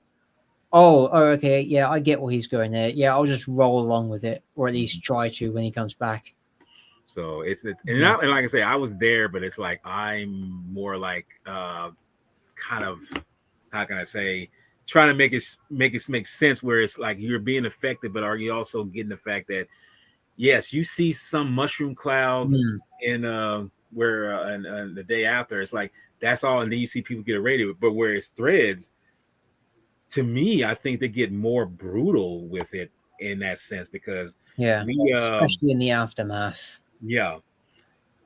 oh, okay, yeah, I get what he's going there. Yeah, I'll just roll along with it, or at
Mhm.
least try to when he comes back.
So
Yeah.
and like I say, I was there, but it's like I'm more like kind of how can I say trying to make it make sense where it's like you're being affected, but are you also getting the fact that yes, you see some mushroom clouds
Mm,
in where and the day after it's like that's all, and then you see people get irradiated. But where it's threads, to me, I think they get more brutal with it in that sense because
yeah,
we
especially in the aftermath.
yeah.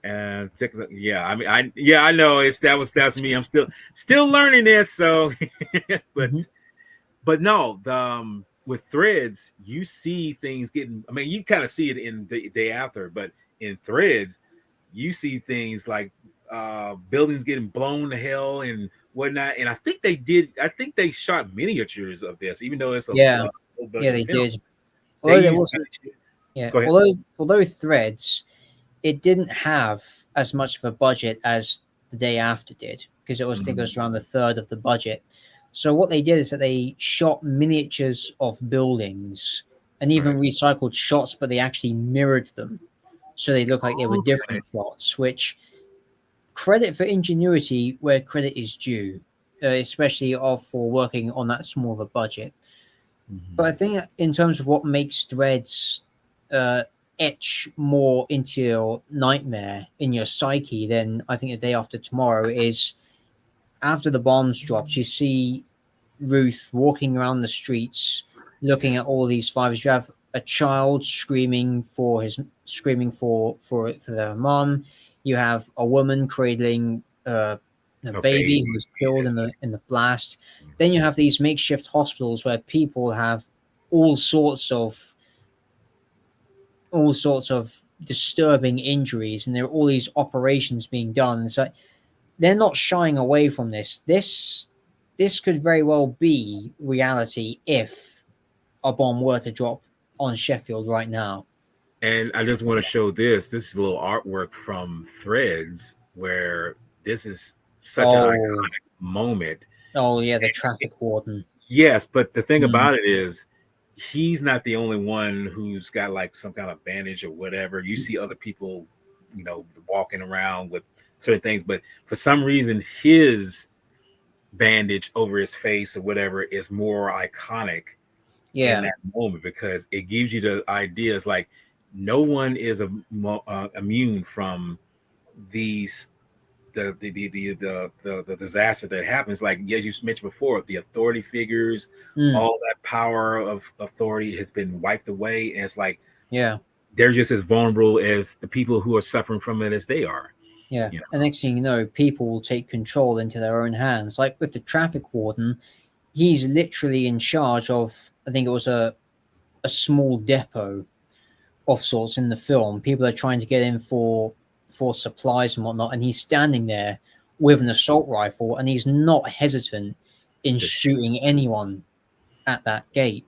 And yeah, I mean, I know that's me. I'm still learning this. So, but
Hmm.
no, the with threads, you see things getting. I mean, you kind of see it in the day after, but in threads, you see things like buildings getting blown to hell and whatnot. And I think they did. I think they shot miniatures of this, even though it's a
Yeah,
full
yeah,
budget
they
film.
did.
They
Although there
used
was,
miniatures.
yeah,
Go ahead.
although Threads, it didn't have as much of a budget as the day after did because it was I think it
Mhm.
was around the third of the budget. So what they did is that they shot miniatures of buildings and
Right.
even recycled shots, but they actually mirrored them so they look like they were
Okay.
different shots. Which credit for ingenuity where credit is due, especially for working on that small of a budget. But I
Mhm.
think in terms of what makes Threads uh, etch more into your nightmare in your psyche, then I think the day after tomorrow is after the bombs dropped. You see Ruth walking around the streets, looking at all these fires. You have a child screaming for their mom. You have a woman cradling a
A
baby
baby.
who was killed
Yes.
in the blast. Then you have these makeshift hospitals where people have all sorts of all sorts of disturbing injuries, and there are all these operations being done. So they're not shying away from this. This could very well be reality if a bomb were to drop on Sheffield right now.
And I just want to show this. This is a little artwork from Threads where this is such an
Oh,
iconic moment.
oh yeah, the traffic warden.
Yes, but the thing
Mm,
about it is he's not the only one who's got like some kind of bandage or whatever. You see other people, walking around with certain things, but for some reason his bandage over his face or whatever is more iconic in
yeah.
that moment because it gives you the ideas like no one is immune from these the disaster that happens. Like as you mentioned before, the authority figures,
Mm,
all that power of authority has been wiped away, and it's like
yeah.
they're just as vulnerable as the people who are suffering from it as they are.
Yeah.
You
And next thing you know, people will take control into their own hands. Like with the traffic warden, he's literally in charge of, I think it was a small depot of sorts in the film. People are trying to get in for supplies and whatnot, and he's standing there with an assault rifle, and he's not hesitant in
To shoot.
shooting anyone at that gate.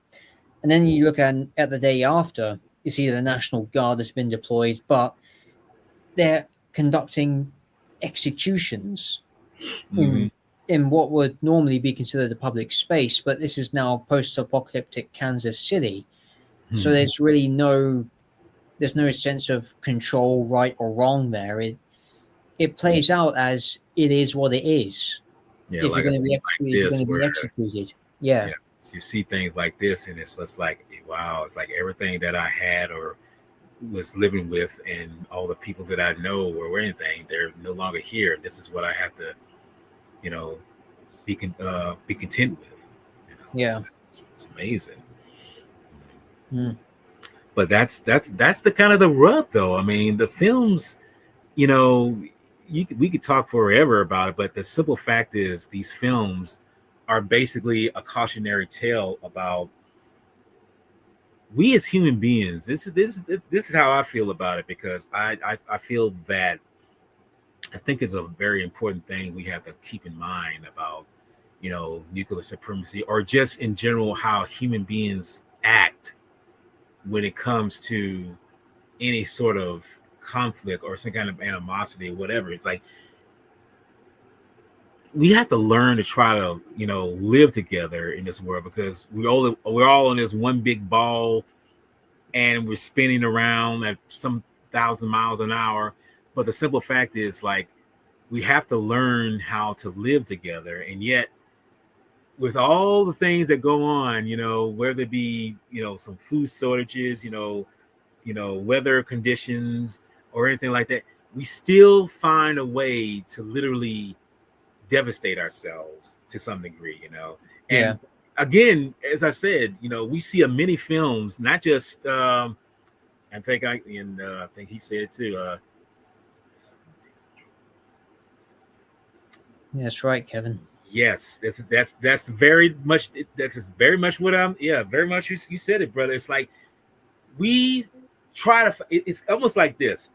And then you look at the day after, you see the National Guard has been deployed, but they're conducting executions
Hmm.
in in what would normally be considered a public space, but this is now post-apocalyptic Kansas City. So
Hmm.
there's no sense of control, right or wrong there. It plays out as it is what it is.
Yeah,
If you're
like a
going to be
scene like
executed, you're going
this
to
where
be executed. Yeah,
yeah, you see things like this, and it's just like wow, it's like everything that I had or was living with, and all the people that I know or anything, they're no longer here. This is what I have to, you know, be content with. You know,
yeah.
it's amazing.
Mm.
But that's the kind of the rub, though. I mean, the films, you know, we could talk forever about it, but the simple fact is, these films are basically a cautionary tale about we as human beings. This is how I feel about it, because I feel that I think it's a very important thing we have to keep in mind about, nuclear supremacy, or just in general how human beings act when it comes to any sort of conflict or some kind of animosity or whatever. It's like we have to learn to try to, live together in this world, because we're all on this one big ball, and we're spinning around at some 1,000 miles an hour. But the simple fact is, like, we have to learn how to live together. And yet, with all the things that go on, whether it be, some food shortages, weather conditions or anything like that, we still find a way to literally devastate ourselves to some degree.
Yeah.
And again, as I said, we see a many films, not just I think he said too.
That's right, Kevin.
Yes, that's very much very much what I'm. Yeah, very much you said it, brother. It's like we try to. It's almost like this.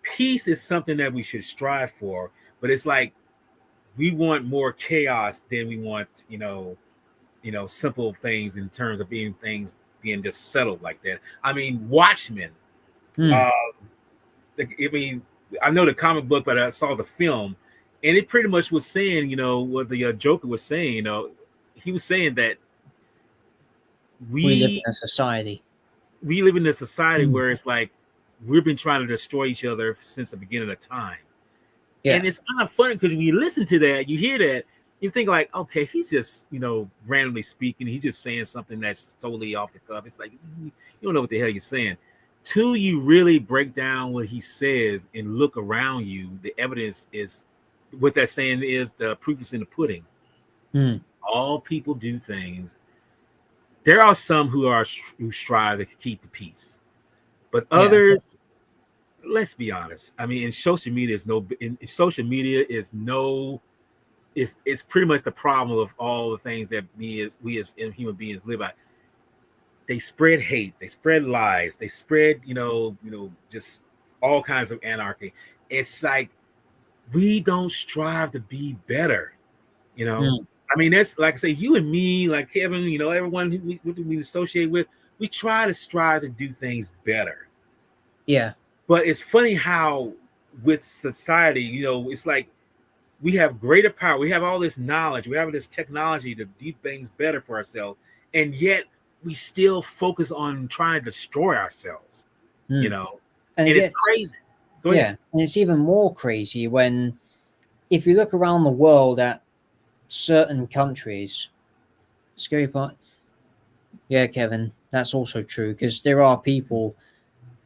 Peace is something that we should strive for, but it's like we want more chaos than we want, simple things in terms of being just settled like that. I mean, Watchmen.
Mm.
Uh, I mean, I know the comic book, but I saw the film, and it pretty much was saying, what the Joker was saying. He was saying that
We live
we
in a society.
we live in a society
Mm.
where it's like we've been trying to destroy each other since the beginning of time.
Yeah.
And it's kind of funny because when you listen to that, you hear that, you think like, okay, he's just, randomly speaking. He's just saying something that's totally off the cuff. It's like, you don't know what the hell you're saying. Till you really break down what he says and look around you, the evidence is what that saying is, the proof is in the pudding.
Mm.
All people do things. There are some who strive to keep the peace, but
Yeah.
others, let's be honest. I mean, in social media is no it's pretty much the problem of all the things that we as human beings live by. They spread hate, they spread lies, they spread, just all kinds of anarchy. It's like we don't strive to be better, you know.
Mm.
I mean, that's like I say, you and me, like Kevin, everyone who we associate with, we try to strive to do things better.
Yeah.
But it's funny how with society, it's like we have greater power. We have all this knowledge. We have this technology to do things better for ourselves. And yet we still focus on trying to destroy ourselves, you
Mm.
know?
And it
And it's
gets,
crazy. Go ahead.
yeah. And it's even more crazy when, if you look around the world at certain countries, scary part, yeah, Kevin, that's also true because there are people,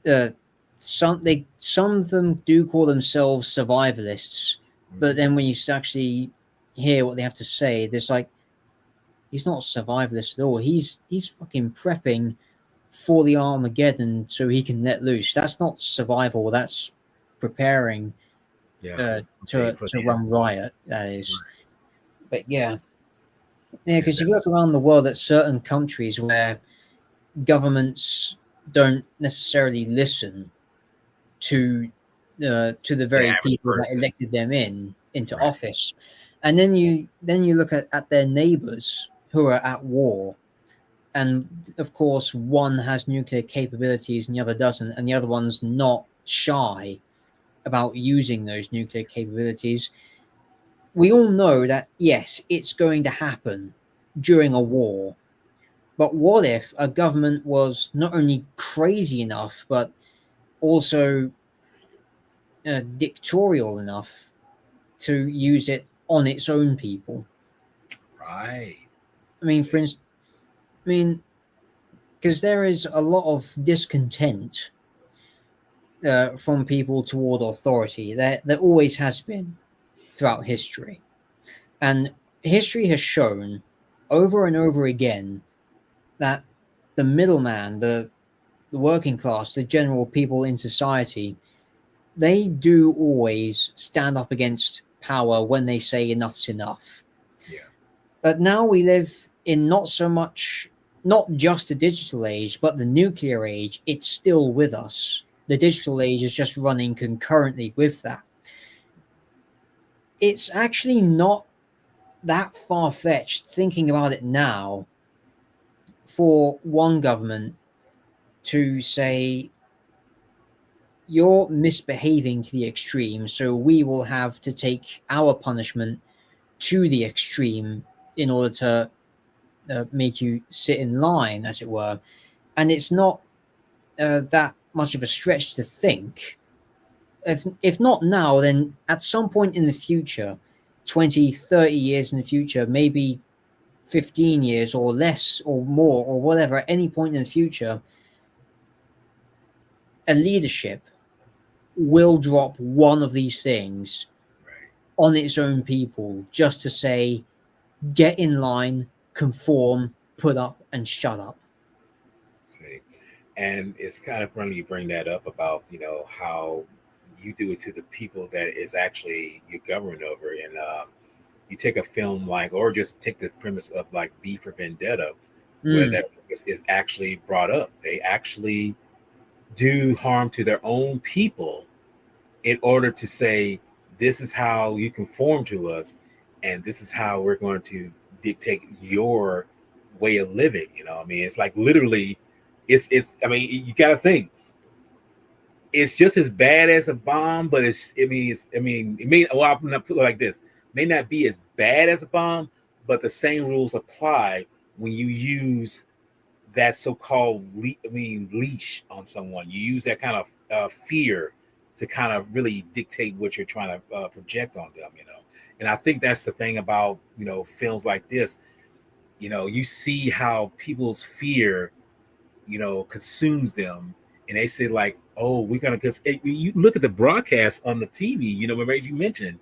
uh, some of them do call themselves survivalists, but then when you actually hear what they have to say, there's like, he's not a survivalist at all. He's fucking prepping for the Armageddon so he can let loose. That's not survival. That's preparing
Yeah. Okay.
to
For
to
the end.
run riot. That is. But yeah, Yeah,
And
because you look around the world at certain countries where governments don't necessarily listen to to the
the
very
average
people that
person,
elected them into
right?
office, and then you look at their neighbors who are at war, and of course one has nuclear capabilities and the other doesn't, and the other one's not shy about using those nuclear capabilities. We all know that yes, it's going to happen during a war. But what if a government was not only crazy enough, but also dictatorial enough to use it on its own people?
Right.
I mean, for instance, I mean, because there is a lot of discontent from people toward authority. There always has been throughout history, and history has shown over and over again that the middleman, the working class, the general people in society, they do always stand up against power when they say enough's enough.
Yeah.
But now we live in not so much, not just the digital age, but the nuclear age. It's still with us. The digital age is just running concurrently with that. It's actually not that far fetched thinking about it now for one government to say, you're misbehaving to the extreme, so we will have to take our punishment to the extreme in order to make you sit in line, as it were. And it's not that much of a stretch to think. If not now, then at some point in the future, 20, 30 years in the future, maybe 15 years or less or more or whatever, at any point in the future, a leadership will drop one of these things
Right.
on its own people just to say, get in line, conform, put up, and shut up.
See, and it's kind of funny you bring that up about how you do it to the people that is actually you govern over, and you take a film like, or just take the premise of like V for Vendetta, where
Mm,
that is actually brought up. They actually do harm to their own people in order to say this is how you conform to us, and this is how we're going to dictate your way of living. I mean, it's like literally, it's. I mean, you got to think it's just as bad as a bomb, but it's. I mean, it's. I mean, it may. Well, I'm not put it like this. May not be as bad as a bomb, but the same rules apply when you use that so-called leash on someone. You use that kind of fear to kind of really dictate what you're trying to project on them. And I think that's the thing about films like this. You see how people's fear consumes them, and they say like, oh, we're gonna, because you look at the broadcast on the TV, remember you mentioned,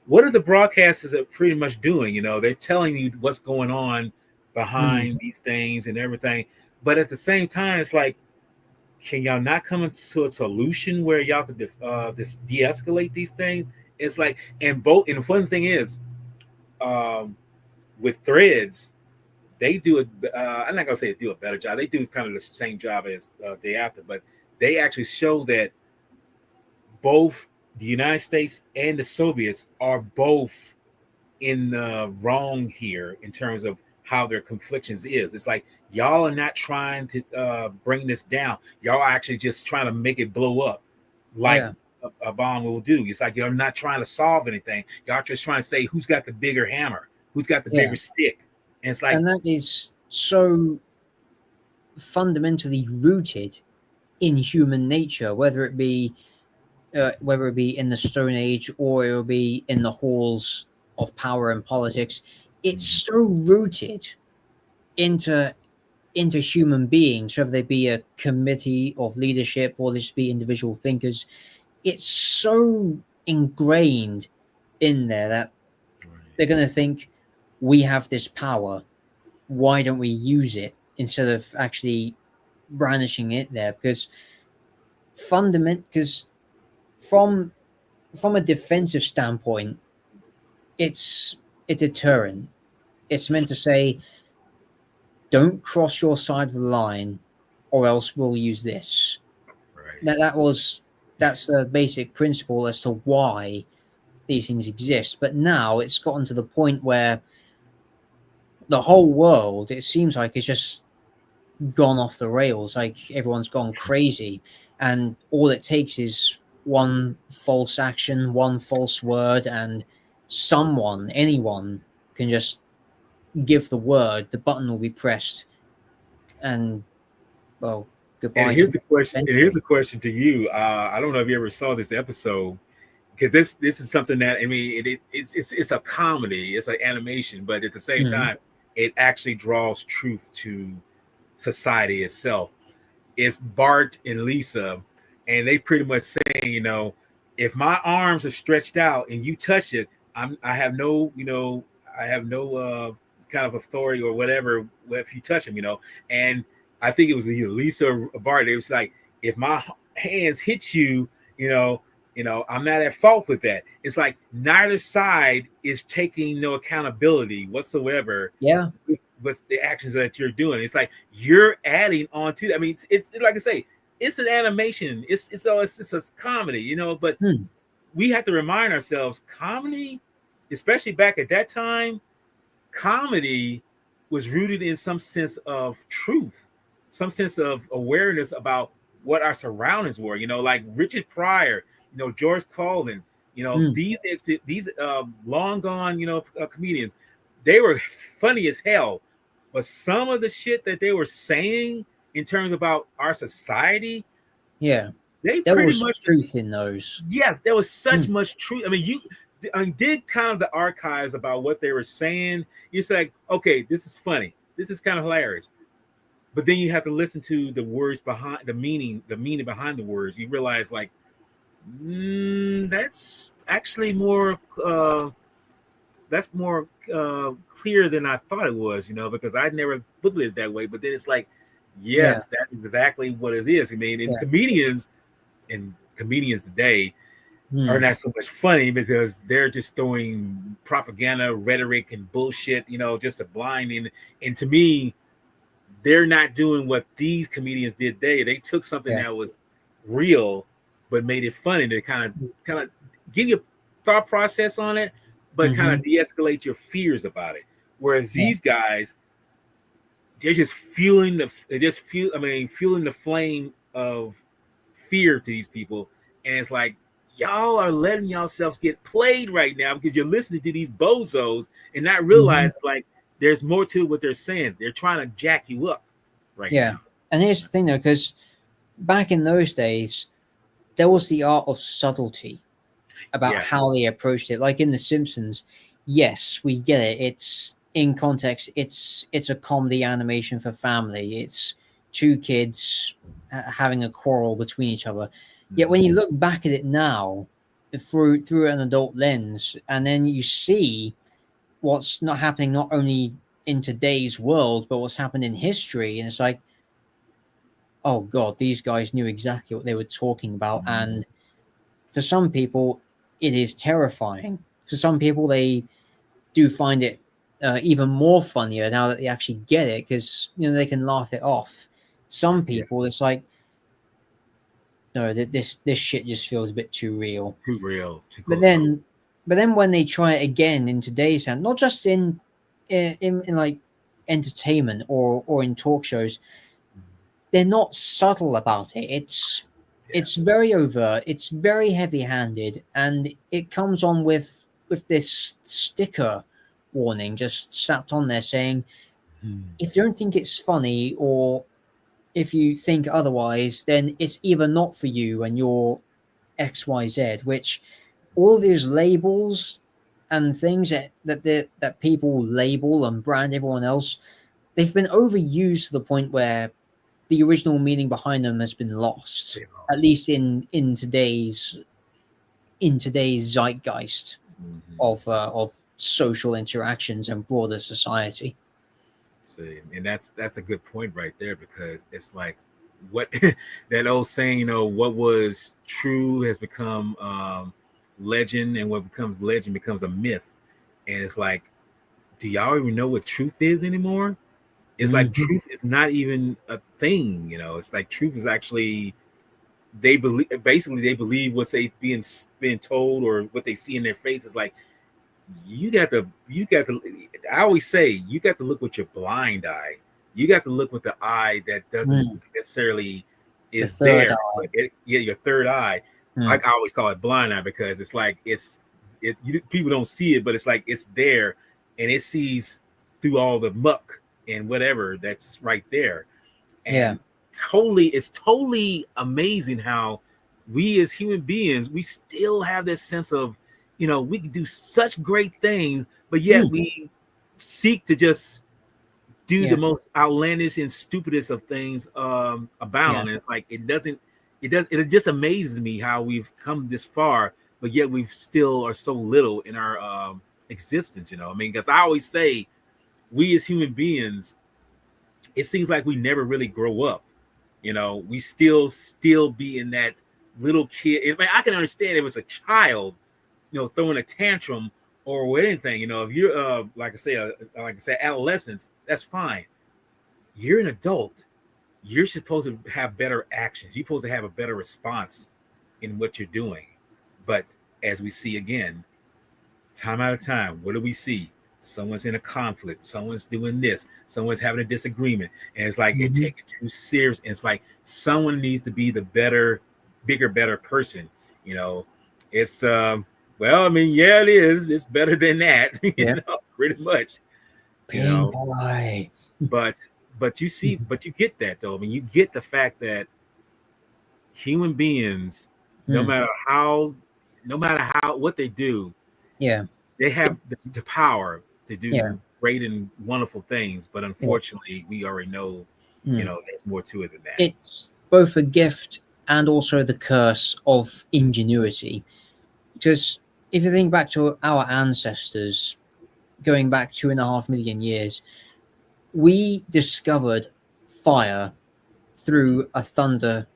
what are the broadcasters are pretty much doing? They're telling you what's going on
mm.
behind these things and everything. But at the same time, it's like, can y'all not come into a solution where y'all could just de-escalate these things? It's like, and the fun thing is, um, with Threads, they do it. I'm not gonna say they do a better job. They do kind of the same job as Day After, but they actually show that both the United States and the Soviets are both in the wrong here in terms of how their conflictions is. It's like y'all are not trying to bring this down. Y'all are actually just trying to make it blow up, like
Yeah,
a bomb will do. It's like you're not trying to solve anything. Y'all just trying to say who's got the bigger hammer, who's got the
yeah.
bigger stick. And it's like,
And that is so fundamentally rooted in human nature, whether it be in the Stone Age or it will be in the halls of power and politics. It's
mm,
so rooted into human beings, whether they be a committee of leadership or they just be individual thinkers. It's so ingrained in there that they're
right,
going to think, we have this power. Why don't we use it instead of actually brandishing it there? Because from from a defensive standpoint, it's a deterrent. It's meant to say, don't cross your side of the line, or else we'll use this.
Right.
That's the basic principle as to why these things exist. But now it's gotten to the point where the whole world, it seems like, it's just gone off the rails. Like everyone's gone crazy, and all it takes is one false action, one false word, and anyone, can just give the word. The button will be pressed, and well,
And
goodbye to
here's a question. And here's a
century.
question to you. I don't know if you ever saw this episode, because this is something that, I mean, it's a comedy, it's an animation, but at the same
Mm,
time, it actually draws truth to society itself. It's Bart and Lisa, and they pretty much saying, if my arms are stretched out and you touch it, I have no, I have no kind of authority or whatever if you touch them, And I think it was either Lisa or Bart. It was like, if my hands hit you, you know, I'm not at fault with that. It's like neither side is taking no accountability whatsoever
yeah,
with the actions that you're doing. It's like you're adding on to. I mean, it's like I say, it's an animation. It's a comedy, But
mm,
we have to remind ourselves, comedy, especially back at that time, comedy was rooted in some sense of truth, some sense of awareness about what our surroundings were. Like Richard Pryor, George Carlin,
mm,
these long gone, comedians. They were funny as hell, but some of the shit that they were saying in terms about our society,
yeah.
they
There
pretty
was
much,
truth in those.
yes, there was such
Mm,
much truth. I did kind of the archives about what they were saying. You're like, okay, this is funny. This is kind of hilarious. But then you have to listen to the words behind the meaning behind the words. You realize, like, that's actually more clear than I thought it was. Because I never looked at it that way. But then it's like,
yeah,
yes, that is exactly what it is. I mean,
yeah.
and comedians today are
Mm,
not so much funny because they're just throwing propaganda, rhetoric, and bullshit, just a blind. And to me, they're not doing what these comedians did. They took something
yeah.
that was real, but made it funny to kind of give you a thought process on it, but kind of
Mm-hmm.
de-escalate your fears about it. Whereas
Yeah,
these guys, they're just feeling fueling the flame of fear to these people. And it's like, y'all are letting yourselves get played right now because you're listening to these bozos and not
mm-hmm.
realizing, like, there's more to what they're saying. They're trying to jack you up right
Yeah.
now.
And here's the thing, though, because back in those days, there was the art of subtlety about
Yes.
how they approached it. Like in The Simpsons, yes, we get it. It's in context. It's a comedy animation for family. It's two kids having a quarrel between each other. Yet when
Mm-hmm.
you look back at it now through an adult lens, and then you see what's not happening not only in today's world but what's happened in history, and it's like, oh god, these guys knew exactly what they were talking about.
Mm-hmm.
And for some people it is terrifying. For some people, they do find it even more funnier now that they actually get it, because they can laugh it off. Some
Yeah.
people, it's like, no, this shit just feels a bit too real.
Too real. Too
But
close to home.
then when they try it again in today's sound, not just in like entertainment or in talk shows, they're not subtle about it. It's
Yes.
very overt. It's very heavy-handed, and it comes on with this sticker warning just slapped on there saying,
Mm-hmm.
if you don't think it's funny, or if you think otherwise, then it's either not for you and you're XYZ. Which all these labels and things that people label and brand everyone else, they've been overused to the point where the original meaning behind them has been lost,
They
at
lost.
least in today's zeitgeist
Mm-hmm.
of social interactions and broader society.
See, and that's a good point right there, because it's like, what that old saying, what was true has become legend, and what becomes legend becomes a myth. And it's like, do y'all even know what truth is anymore? It's like
Hmm.
truth is not even a thing, it's like truth is actually, they believe, basically they believe what they being told, or what they see in their face is like, you got to I always say, you got to look with your blind eye. You got to look with the eye that doesn't
Mm.
necessarily
The
is
third
there,
eye.
but yeah, your third eye. I
Mm.
always call it blind eye, because it's like people don't see it, but it's like it's there, and it sees through all the muck and whatever that's right there.
Yeah.
And it's totally amazing how we as human beings, we still have this sense of, we can do such great things, but yet
Mm.
we seek to just do the
Yeah.
most outlandish and stupidest of things
Yeah.
abound. And it's like, it just amazes me how we've come this far, but yet we still are so little in our existence. I mean, because I always say, we as human beings, it seems like we never really grow up. We still be in that little kid. I mean, I can understand if it's a child, throwing a tantrum or anything. If you're like I say, adolescence, that's fine. You're an adult. You're supposed to have better actions. You're supposed to have a better response in what you're doing. But as we see again, time out of time, what do we see? Someone's in a conflict, someone's doing this, someone's having a disagreement, and it's like it
Hmm.
take it too serious. And it's like someone needs to be the better, bigger, better person. You know, it's well, I mean, yeah, it is. It's better than that,
Yeah.
pretty much. You
Pink
know,
eye.
but but you get that though. I mean, you get the fact that human beings, no
Mm.
matter how, no matter how what they do,
Yeah.
they have the power to
Yeah.
do great and wonderful things, but
Yeah.
unfortunately, we already know,
Mm.
there's more to it than that.
It's both a gift and also the curse of ingenuity. Because if you think back to our ancestors, going back 2.5 million years, we discovered fire through a thunder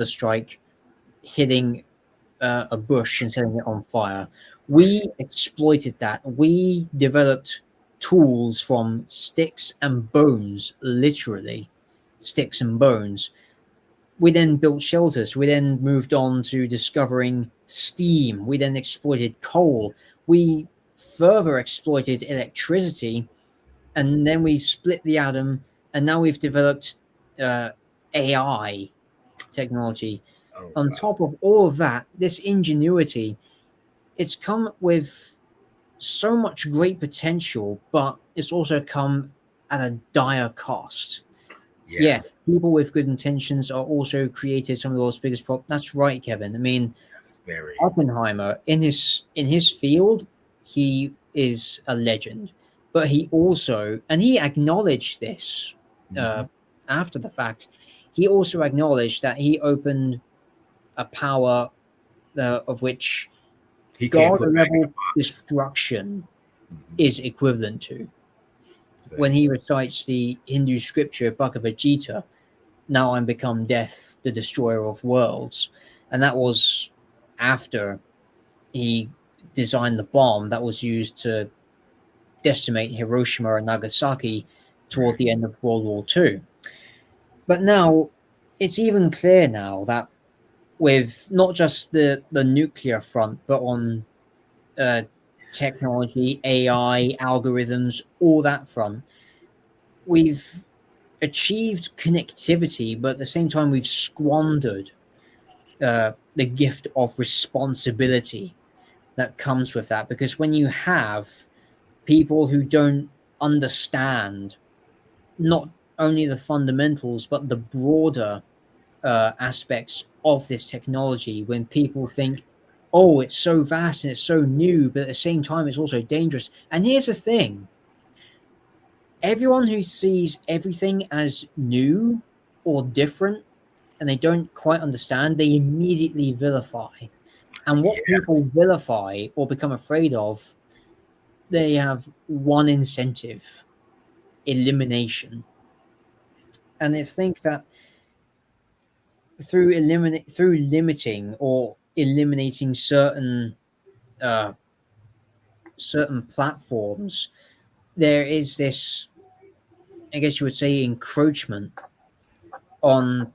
strike hitting a bush and setting it on fire.
Right.
We exploited that. We developed tools from sticks and bones, literally sticks and bones. We then built shelters. We then moved on to discovering steam. We then exploited coal. We further exploited electricity, and then we split the atom, and now we've developed uh, AI technology.
Oh
On
wow.
top of all of that, this ingenuity, it's come with so much great potential, but it's also come at a dire cost. Yeah,
Yes.
people with good intentions are also created some of the world's biggest problems. That's right, Kevin. I mean,
Yes. Very.
Oppenheimer in his field, he is a legend, but he also, and he acknowledged this
Mm-hmm.
uh, after the fact. He also acknowledged that he opened a power of which
He can't
God
put back in the
level
box.
destruction
Mm-hmm.
is equivalent to.
So,
When he recites the Hindu scripture Bhagavad Gita, now I'm become death, the destroyer of worlds. And that was after he designed the bomb that was used to decimate Hiroshima and Nagasaki toward
right.
the end of World War II. But now it's even clear now that with not just the nuclear front, but on uh, technology, AI, algorithms, all that front, we've achieved connectivity, but at the same time, we've squandered the gift of responsibility that comes with that. Because when you have people who don't understand not only the fundamentals, but the broader aspects of this technology, when people think, oh, it's so vast and it's so new, but at the same time, it's also dangerous. And here's the thing: everyone who sees everything as new or different and they don't quite understand, they immediately vilify. And what people
Yes.
vilify or become afraid of, they have one incentive: elimination. And they think that through limiting or eliminating uh, certain platforms, there is this, I guess you would say, encroachment on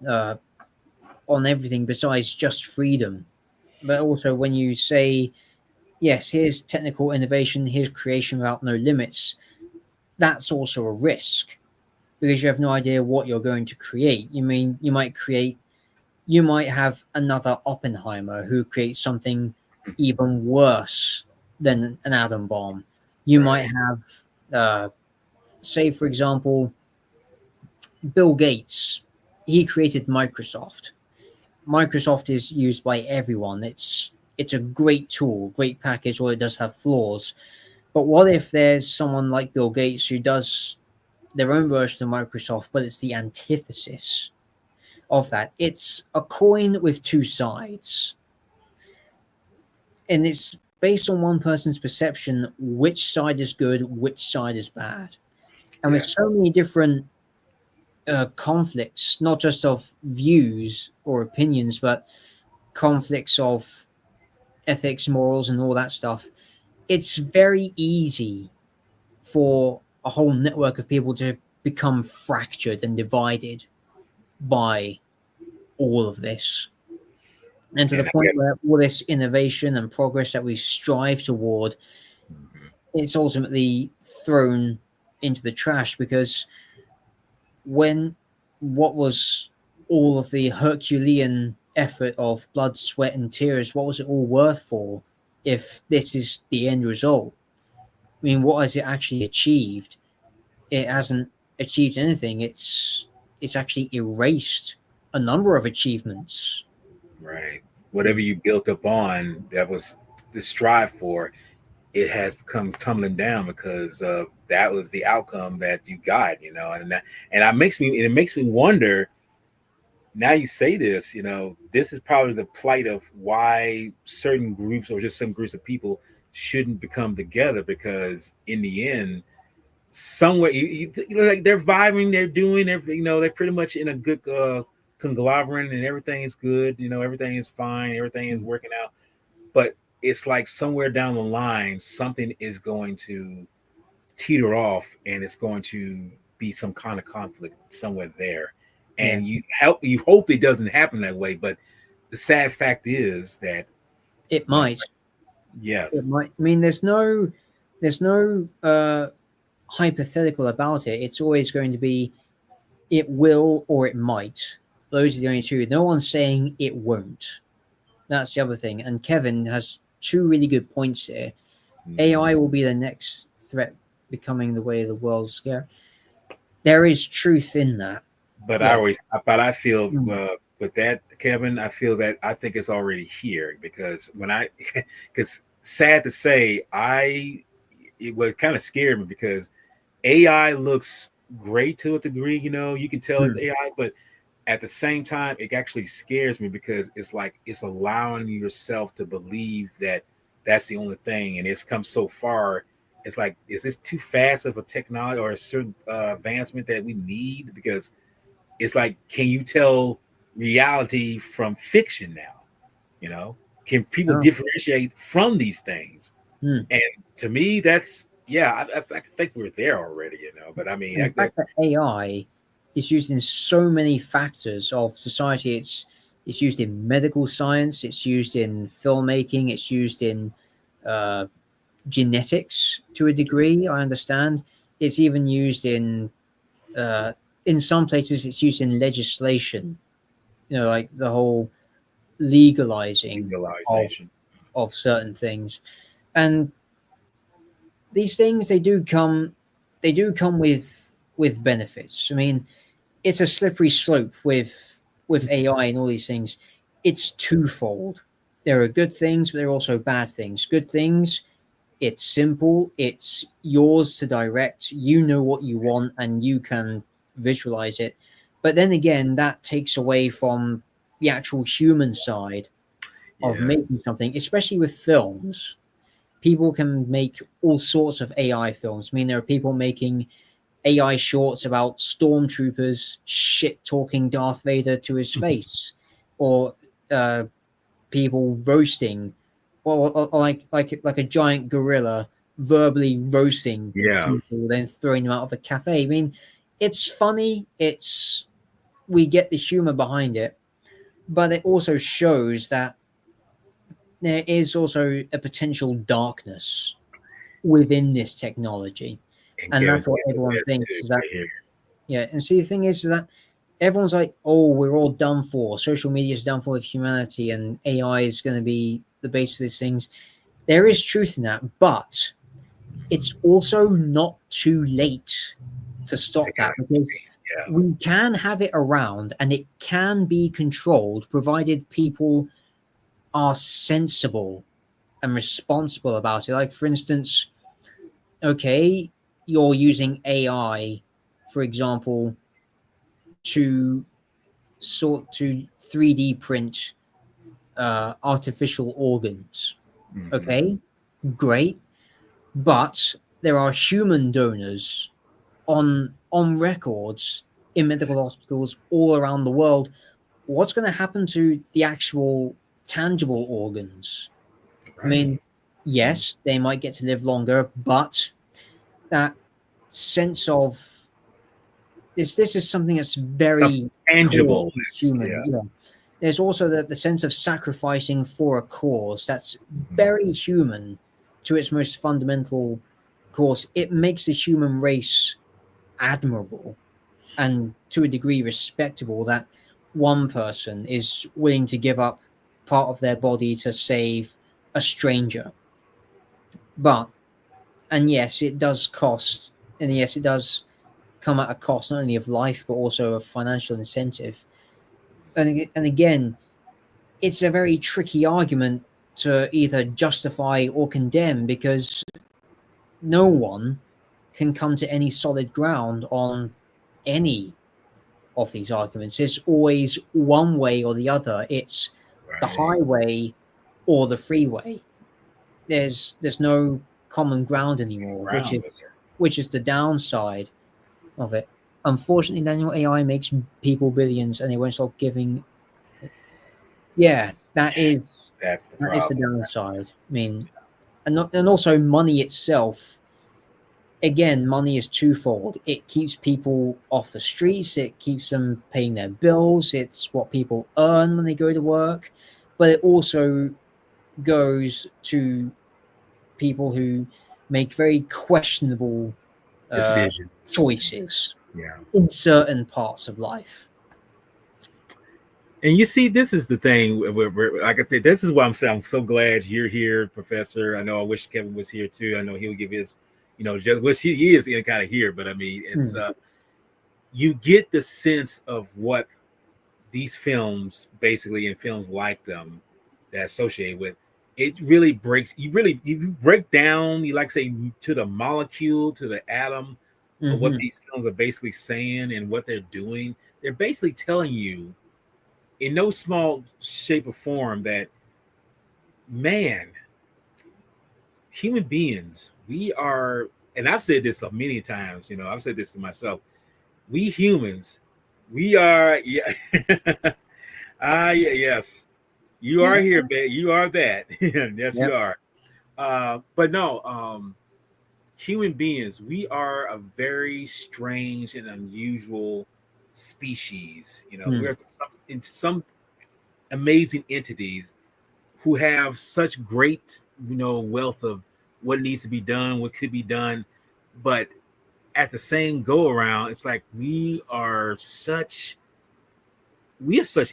everything besides just freedom. But also, when you say, yes, here's technical innovation, here's creation without no limits, that's also a risk because you have no idea what you're going to create. You mean you might have another Oppenheimer who creates something even worse than an atom bomb. You might
Right.
have, say, for example, Bill Gates. He created Microsoft. Microsoft is used by everyone. It's a great tool, great package, although it does have flaws. But what if there's someone like Bill Gates who does their own version of Microsoft, but it's the antithesis of that? It's a coin with two sides, and it's based on one person's perception which side is good, which side is bad. And with
Yes.
so many different conflicts, not just of views or opinions, but conflicts of ethics, morals, and all that stuff, it's very easy for a whole network of people to become fractured and divided by all of this. And to the
And I
point
guess.
where all this innovation and progress that we strive toward,
Mhm.
it's ultimately thrown into the trash because when what was all of the Herculean effort of blood, sweat, and tears, what was it all worth for if this is the end result? I mean, what has it actually achieved? It hasn't achieved anything. It's actually erased a number of achievements.
Right. Whatever
Mm.
you built up on that was the strive for, it has come tumbling down because that was the outcome that you got, and it makes me wonder. Now you say this, this is probably the plight of why certain groups or just some groups of people shouldn't become together because in the end, somewhere like they're vibing, they're doing everything, they're pretty much in a good conglomerate and everything is good, everything is fine, everything is
Mm.
working out, but it's like somewhere down the line something is going to teeter off and it's going to be some kind of conflict somewhere there,
Yeah,
and you hope it doesn't happen that way, but the sad fact is that
it
uh,
might. It
yes.
might. I mean, there's no hypothetical about it. It's always going to be it will or it might. Those are the only two. No one's saying it won't. That's the other thing. And Kevin has two really good points here.
Mhm.
AI will be the next threat, becoming the way of the world's scare. There is truth in that.
But
Yeah.
I feel
Mm.
with that, Kevin, I think it's already here because because sad to say, it was kind of scared me because AI looks great to a degree, you can tell it's
Mm.
AI, but at the same time, it actually scares me because it's like it's allowing yourself to believe that that's the only thing, and it's come so far. It's like, is this too fast of a technology or a certain advancement that we need? Because it's like, can you tell reality from fiction now? You know, can people
Oh.
differentiate from these things?
Mm.
And to me, that's yeah, I think we're there already. But I mean,
And the fact that AI is used in so many factors of society, it's used in medical science, it's used in filmmaking, it's used in uh, genetics to a degree. I understand. It's even used uh, in some places. It's used in legislation. You know, like the whole legalizing of
legalization.
certain things, and these things they do come with benefits. I mean, it's a slippery slope with AI and all these things. It's twofold. There are good things, but there are also bad things. Good things, it's simple, it's yours to direct. You know what you want and you can visualize it. But then again, that takes away from the actual human side of
Yes.
making something, especially with films. People can make all sorts of AI films. I mean, there are people making AI shorts about stormtroopers shit talking Darth Vader to his face, or people roasting, or like a giant gorilla verbally roasting
Yeah,
people, then throwing them out of a cafe. I mean, it's funny. We get the humor behind it, but it also shows that there is also a potential darkness within this technology,
and
and
Kevin
that's what
said the
everyone
best
thinks
too
is that.
right here.
Yeah, and see, the thing is that everyone's like, "Oh, we're all done for. Social media is done for with humanity, and AI is going to be the base for these things." There is truth in that, but it's also not too late to
To
stop
kind
that,
of
because
change. Yeah,
we can have it around and it can be controlled, provided people are sensible and responsible about it. Like, for instance, okay, you're using AI, for example, to 3D print artificial organs.
hmm,
Okay, great, but there are human donors on records in medical hospitals all around the world. What's going to happen to the actual tangible organs? I
right.
mean, yes, they might get to live longer, but that sense of this is something that's
Something
very core
tangible.
to
Yeah.
human. Yeah. There's also the sense of sacrificing for a cause that's
Mhm.
very human to its most fundamental cause. It makes the human race admirable and to a degree respectable, that one person is willing to give up part of their body to save a stranger. But, and yes, it does cost, and yes, it does come at a cost not only of life but also of financial incentive. And again, it's a very tricky argument to either justify or condemn, because no one can come to any solid ground on any of these arguments. It's always one way or the other. It's the
Right.
highway or the freeway. There's no common ground anymore,
Ground with her.
which is the downside of it. Unfortunately, Daniel, AI makes people billions, and they won't stop giving. Yeah,
That's the
that is the
problem.
downside. I mean, and also money itself. Again, money is twofold. It keeps people off the streets, it keeps them paying their bills, it's what people earn when they go to work, but it also goes to people who make very questionable uh,
Decisions.
choices
Yeah.
in certain parts of life.
And you see, this is the thing. Like I said, this is why I'm so glad you're here, Professor. I know I wish Kevin was here too. I know he'll give his, just wish he is in kind of here. But I mean, it's
Mm,
you get the sense of what these films, basically, and films like them that associate with it, really breaks. You break down. You like say to the molecule, to the atom of what
hmm.
these films are basically saying and what they're doing. They're basically telling you in no small shape or form that, man, human beings, we are, and I've said this many times, I've said this to myself, we humans, we are, yeah, yeah, yes, you are
Yeah,
here, babe, you are that. Yes,
yeah,
you are. But no, human beings, we are a very strange and unusual species.
mm,
We're in some amazing entities who have such great, wealth of what needs to be done, what could be done, but at the same go around, it's like we are such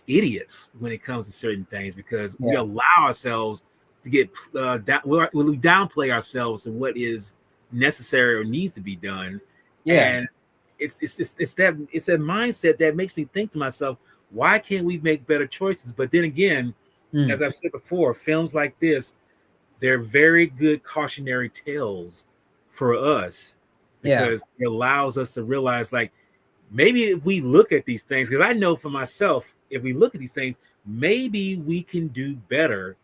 idiots when it comes to certain things because we
yeah,
allow ourselves to get we downplay ourselves and what is necessary or needs to be done,
yeah,
and it's that mindset that makes me think to myself, why can't we make better choices? But then again,
mm,
as I've said before, films like this, they're very good cautionary tales for us
yeah,
because it allows us to realize, like, maybe if we look at these things, because I know for myself, if we look at these things, maybe we can do better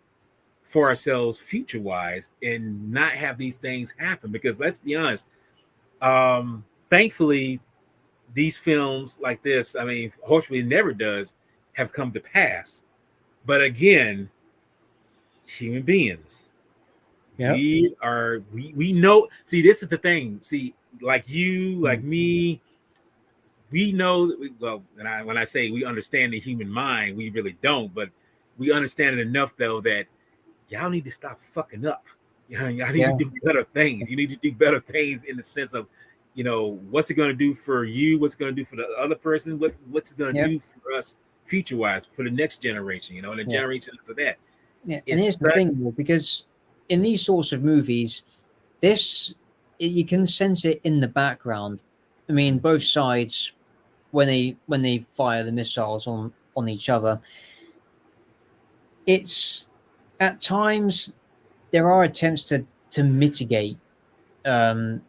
for ourselves future wise and not have these things happen. Because let's be honest, thankfully, these films like this, I mean, hopefully it never does, have come to pass. But again, human beings.
Yeah.
We know. See, this is the thing. See, like you, like
Mm.
me, we know. Well, when I say we understand the human mind, we really don't, but we understand it enough though that y'all need to stop fucking up. Y'all need to
Yeah.
do better things. You need to do better things in the sense of, what's it going to do for you? What's it going to do for the other person? What's it going to
Yeah.
do for us future wise for the next generation? And the
Yeah.
generation after that.
Yeah. And
It's
here's the
such.
thing, though, because in these sorts of movies, this you can sense it in the background. I mean, both sides when they fire the missiles on each other, it's at times there are attempts to um,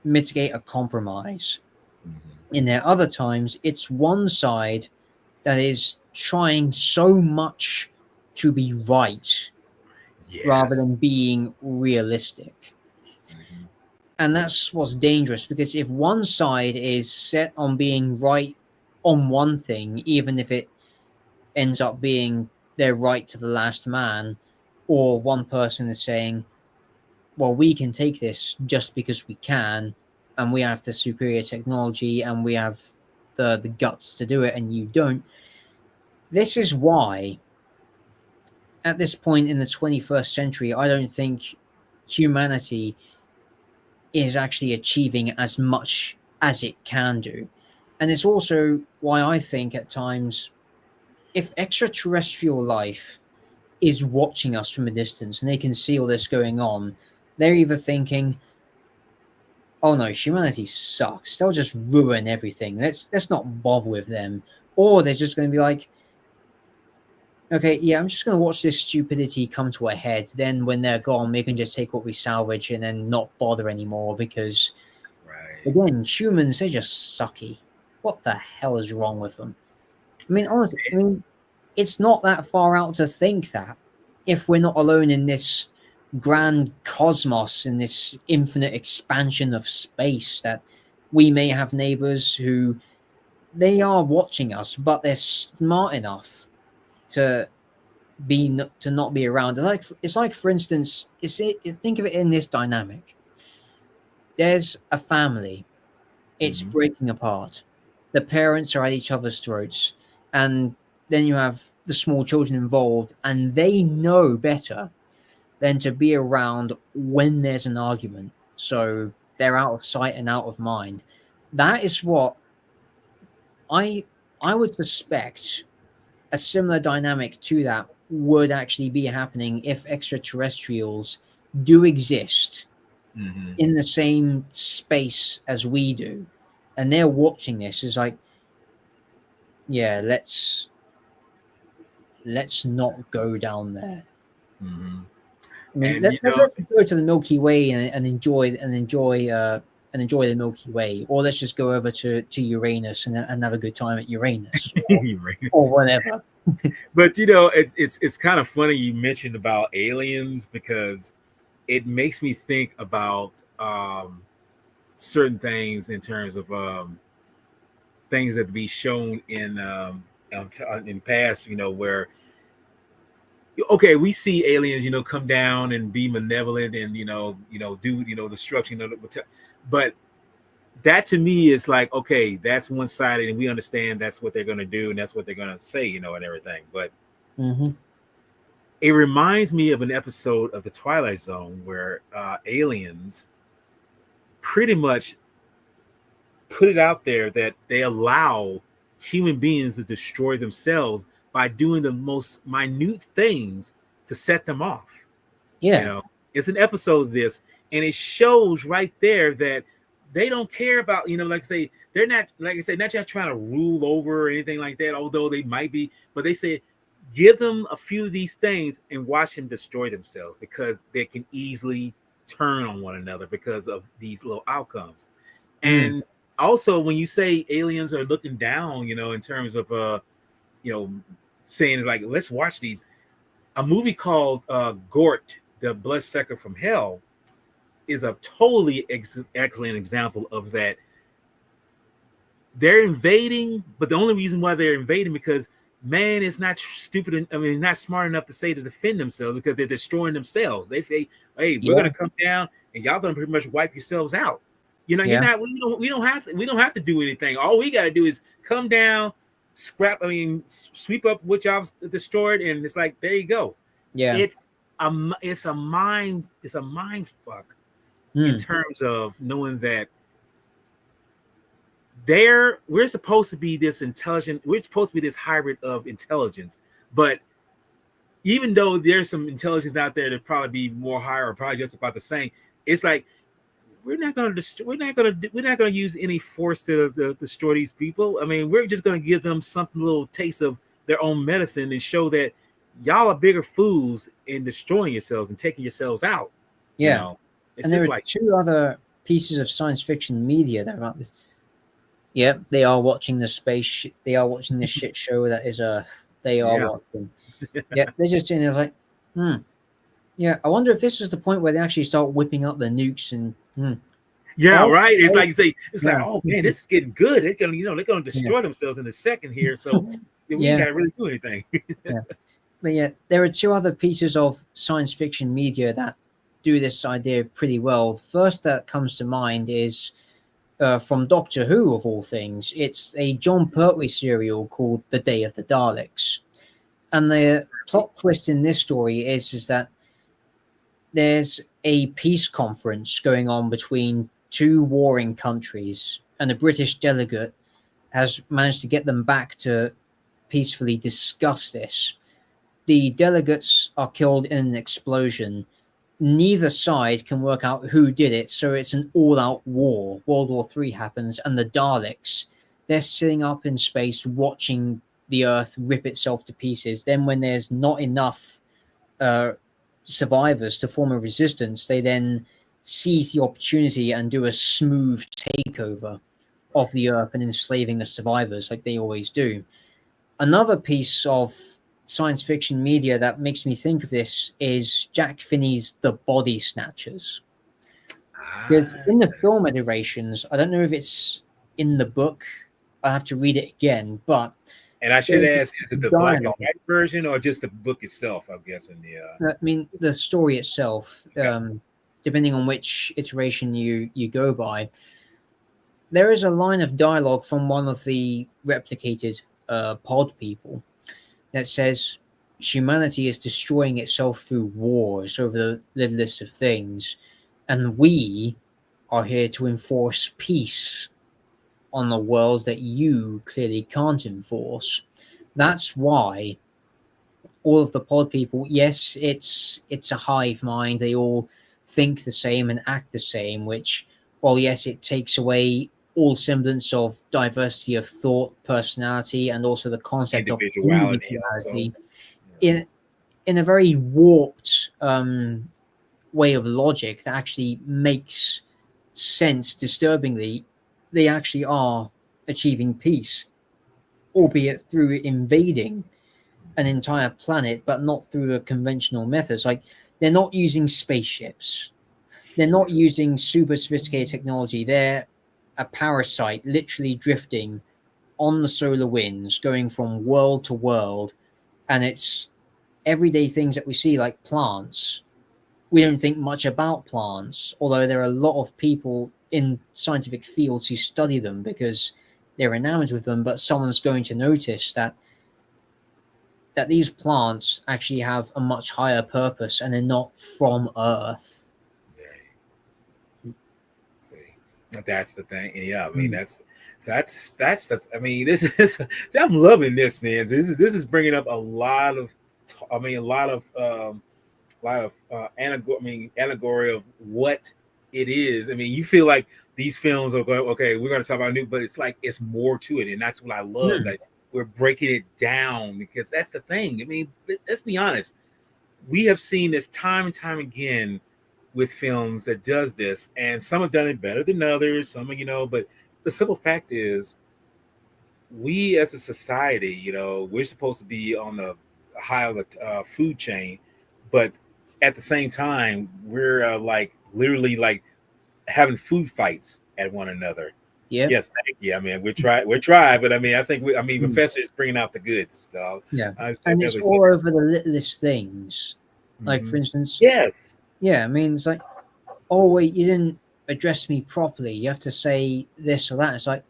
mitigate a compromise.
Mhm.
In there, other times it's one side that is trying so much to be right rather
Yes.
than being realistic.
Mhm.
And that's what's dangerous because if one side is set on being right on one thing, even if it ends up being their right to the last man, or one person is saying, well, we can take this just because we can, and we have the superior technology and we have the guts to do it, and you don't. This is why, at this point in the 21st century, I don't think humanity is actually achieving as much as it can do. And it's also why I think at times, if extraterrestrial life is watching us from a distance and they can see all this going on, they're either thinking, "Oh no, humanity sucks. They'll just ruin everything. Let's not bother with them," or they're just going to be like, "Okay, yeah, I'm just going to watch this stupidity come to a head. Then when they're gone, we can just take what we salvage and then not bother anymore because
Right.
again, humans they're just sucky. What the hell is wrong with them?" I mean, honestly, I mean, it's not that far out to think that if we're not alone in this grand cosmos, in this infinite expansion of space, that we may have neighbors who they are watching us, but they're smart enough to to not be around. It's like for instance, think of it in this dynamic. There's a family, it's
Mhm.
breaking apart. The parents are at each other's throats, and then you have the small children involved, and they know better than to be around when there's an argument. So they're out of sight and out of mind. That is what I I would suspect a similar dynamic to that would actually be happening if extraterrestrials do exist
Mhm.
in the same space as we do, and they're watching this is like, yeah, let's not go down there.
Mhm.
I mean,
And
let's just go to the Milky Way and enjoy the Milky Way, or let's just go over to Uranus and have a good time at Uranus or
Uranus.
whatever.
But it's kind of funny you mentioned about aliens because it makes me think about certain things in terms of things that be shown in past, where okay, we see aliens, come down and be malevolent and do destruction, but that to me is like, okay, that's one sided, and we understand that's what they're going to do and that's what they're going to say, and everything. But
Mm-hmm.
it reminds me of an episode of The Twilight Zone where aliens pretty much put it out there that they allow human beings to destroy themselves by doing the most minute things to set them off. You
Yeah.
know, it's an episode of this, and it shows right there that they don't care about, like I say, they're not, like I said, not just trying to rule over or anything like that, although they might be, but they say, give them a few of these things and watch them destroy themselves because they can easily turn on one another because of these little outcomes.
Mm.
And also, when you say aliens are looking down, in terms of, you know, saying like, let's watch these, a movie called Gort, the Bloodsucker from Hell, is a totally excellent example of that. They're invading, but the only reason why they're invading because man is not stupid. I mean, not smart enough to say to defend themselves because they're destroying themselves. They say, "Hey, we're
Yeah,
gonna come down and y'all gonna pretty much wipe yourselves out." You know, you're
yeah,
not. We don't have to do anything. All we got to do is come down, scrap. I mean, sweep up what y'all destroyed, and it's like there you go.
yeah.
It's it's a mind fuck in
Hmm.
terms of knowing that there we're supposed to be this intelligent. We're supposed to be this hybrid of intelligence, but even though there's some intelligence out there that probably be more higher or probably just about the same, it's like we're not going to use any force to destroy these people. I mean, we're just going to give them something little taste of their own medicine and show that y'all are bigger fools in destroying yourselves and taking yourselves out. You
Yeah.
know, it's
And there
just
are
like
two other pieces of science fiction media that are about this. Yep, they are watching the space. They are watching this shit show that is Earth. They are
yeah,
watching. Yeah, they're just sitting there like, hmm. Yeah, I wonder if this is the point where they actually start whipping out the nukes and
yeah,
oh,
right. It's
oh
like you say, it's like,
yeah,
oh man, this is getting good. They're gonna
yeah,
destroy themselves in a second here. So we ain't
yeah,
got to really do anything.
yeah. But yeah, there are two other pieces of science fiction media that do this idea pretty well. The first that comes to mind is from Doctor Who, of all things. It's a John Pertwee serial called The Day of the Daleks. And the plot twist in this story is that there's a peace conference going on between two warring countries, and a British delegate has managed to get them back to peacefully discuss this. The delegates are killed in an explosion. Neither side can work out who did it, so it's an all-out war. World War III happens, and the Daleks, they're sitting up in space watching the Earth rip itself to pieces. Then when there's not enough uh, survivors to form a resistance, they then seize the opportunity and do a smooth takeover of the Earth and enslaving the survivors like they always do. Another piece of science fiction media that makes me think of this is Jack Finney's The Body Snatchers. Because
Ah,
in the film iterations, I don't know if it's in the book, I have to read it again, but
and I should
there's
ask, is it the black and
dialogue.
white version or just the book itself? I'm guessing the
I mean, the story itself,
okay.
depending on which iteration you go by, there is a line of dialogue from one of the replicated pod people that says humanity is destroying itself through wars over the littlest of things, and we are here to enforce peace on the world that you clearly can't enforce. That's why all of the pod people, yes, it's a hive mind. They all think the same and act the same, which, well, yes, it takes away all semblance of diversity of thought, personality, and also the concept of
Individuality also.
individuality in a very warped way of logic that actually makes sense. Disturbingly, they actually are achieving peace, albeit through invading an entire planet, but not through a conventional methods. Like, they're not using spaceships. They're not using super sophisticated technology. They're a parasite literally drifting on the solar winds, going from world to world. And it's everyday things that we see, like plants. We don't think much about plants, although there are a lot of people in scientific fields who study them because they're enamored with them. But someone's going to notice that these plants actually have a much higher purpose and they're not from Earth.
Yeah. See, that's the thing. Yeah, I mean
Mm.
that's the. I mean, this is. See, I'm loving this, man. This is bringing up a lot of. I mean, a lot of allegory of what it is. I mean, you feel like these films are going, okay, we're going to talk about new, but it's like it's more to it, and that's what I love.
Mm.
That we're breaking it down because that's the thing. I mean, let's be honest. We have seen this time and time again with films that does this, and some have done it better than others. Some, but the simple fact is, we as a society, we're supposed to be on the high of the food chain, but at the same time, we're like literally like having food fights at one another.
Yeah.
Yes, thank you. I mean, we're try, but I mean, I think
Mm.
Professor is bringing out the goods. So
Yeah.
I
And it's
definitely say
all over the littlest things.
that.
Like, for instance,
Yes.
yeah, I mean, it's like, oh, wait, you didn't address me properly. You have to say this or that. It's like,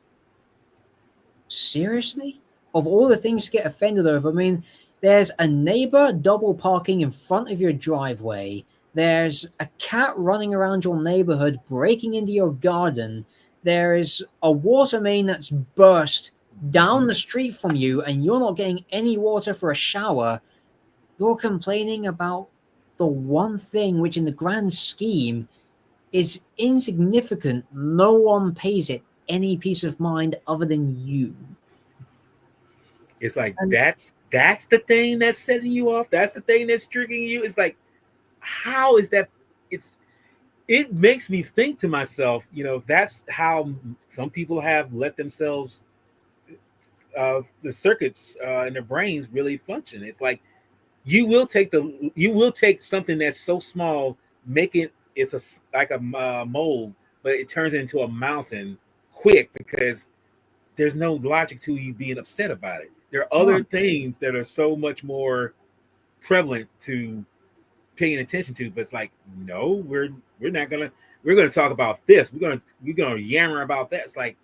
seriously? Of all the things to get offended over, I mean, there's a neighbor double parking in front of your driveway. There's a cat running around your neighborhood, breaking into your garden. There's a water main that's burst down
Mhm.
the street from you, and you're not getting any water for a shower. You're complaining about the one thing which, in the grand scheme, is insignificant. No one pays it any peace of mind other than you.
It's like
And
that's the thing that's setting you off. That's the thing that's triggering you. It's like, how is that? It's it makes me think to myself, that's how some people have let themselves the circuits in their brains really function. It's like you will take something that's so small, make it it's like a mold, but it turns into a mountain quick because there's no logic to you being upset about it. There are other
right,
things that are so much more prevalent to paying attention to, but it's like, no, we're not gonna we're gonna talk about this. We're gonna yammer about that. It's like,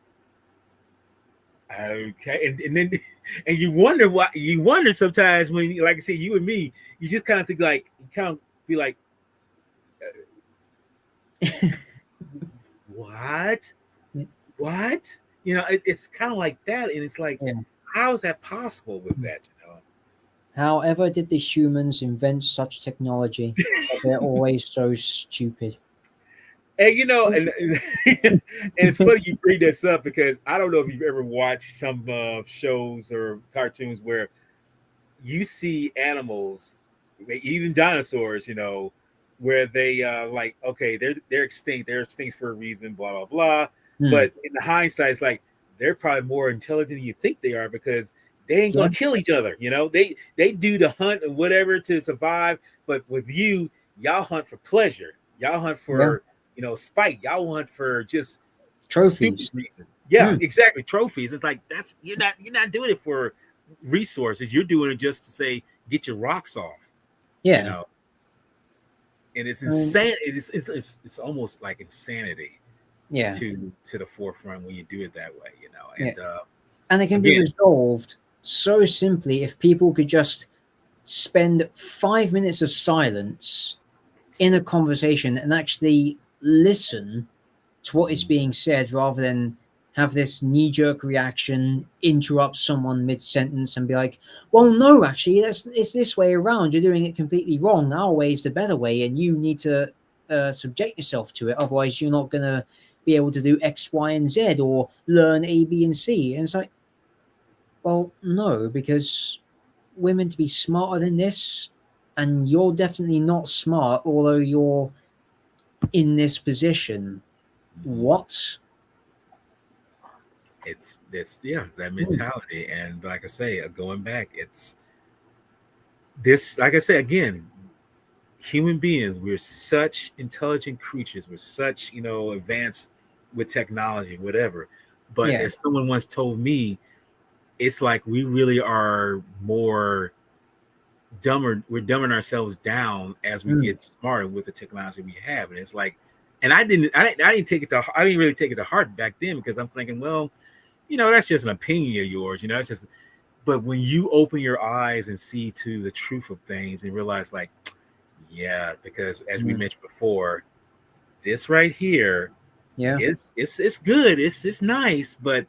okay, and then and you wonder sometimes when, like I said, you and me, you just kind of think like you kind of be like, what, what, it's kind of like that, and it's like,
yeah.
how is that possible with that?
However, did the humans invent such technology that they're always so stupid?
And and it's funny you bring this up because I don't know if you've ever watched some shows or cartoons where you see animals, even dinosaurs, where they like, okay, they're extinct. They're extinct for a reason, blah blah blah.
Hmm.
But in the hindsight, it's like they're probably more intelligent than you think they are because they ain't
Yeah,
gonna kill each other. They do the hunt and whatever to survive. But with you, y'all hunt for pleasure. Y'all hunt
yeah.
for spite. Y'all hunt for just stupid
Trophies.
reason. Yeah,
Hmm.
exactly. Trophies. It's like that's you're not doing it for resources. You're doing it just to say get your rocks off, you
Yeah.
know. And it's
I mean,
insane. It's almost like insanity
yeah,
to the forefront when you do it that way,
yeah.
And
And it can be
again,
resolved so simply if people could just spend 5 minutes of silence in a conversation and actually listen to what is being said rather than have this knee-jerk reaction, interrupt someone mid-sentence and be like, well, no, actually it's this way around, you're doing it completely wrong, our way is the better way and you need to subject yourself to it, otherwise you're not going to be able to do X, Y, and Z or learn A, B, and C. And it's like, well, no, because we're meant to be smarter than this, and you're definitely not smart, although you're in this position. What?
it's yeah, it's that
Mm.
mentality. And like I say, going back, it's this. Like I say again, human beings, we're such intelligent creatures. We're such advanced with technology, whatever. But
Yeah.
as someone once told me, it's like we really are more dumber. We're dumbing ourselves down as we
Mm.
get smarter with the technology we have, and it's like, and I didn't take it to, I didn't really take it to heart back then because I'm thinking, well, that's just an opinion of yours, it's just. But when you open your eyes and see to the truth of things and realize, like, yeah, because as we
Mm.
mentioned before, this right here
Yeah.
it's good, it's nice, but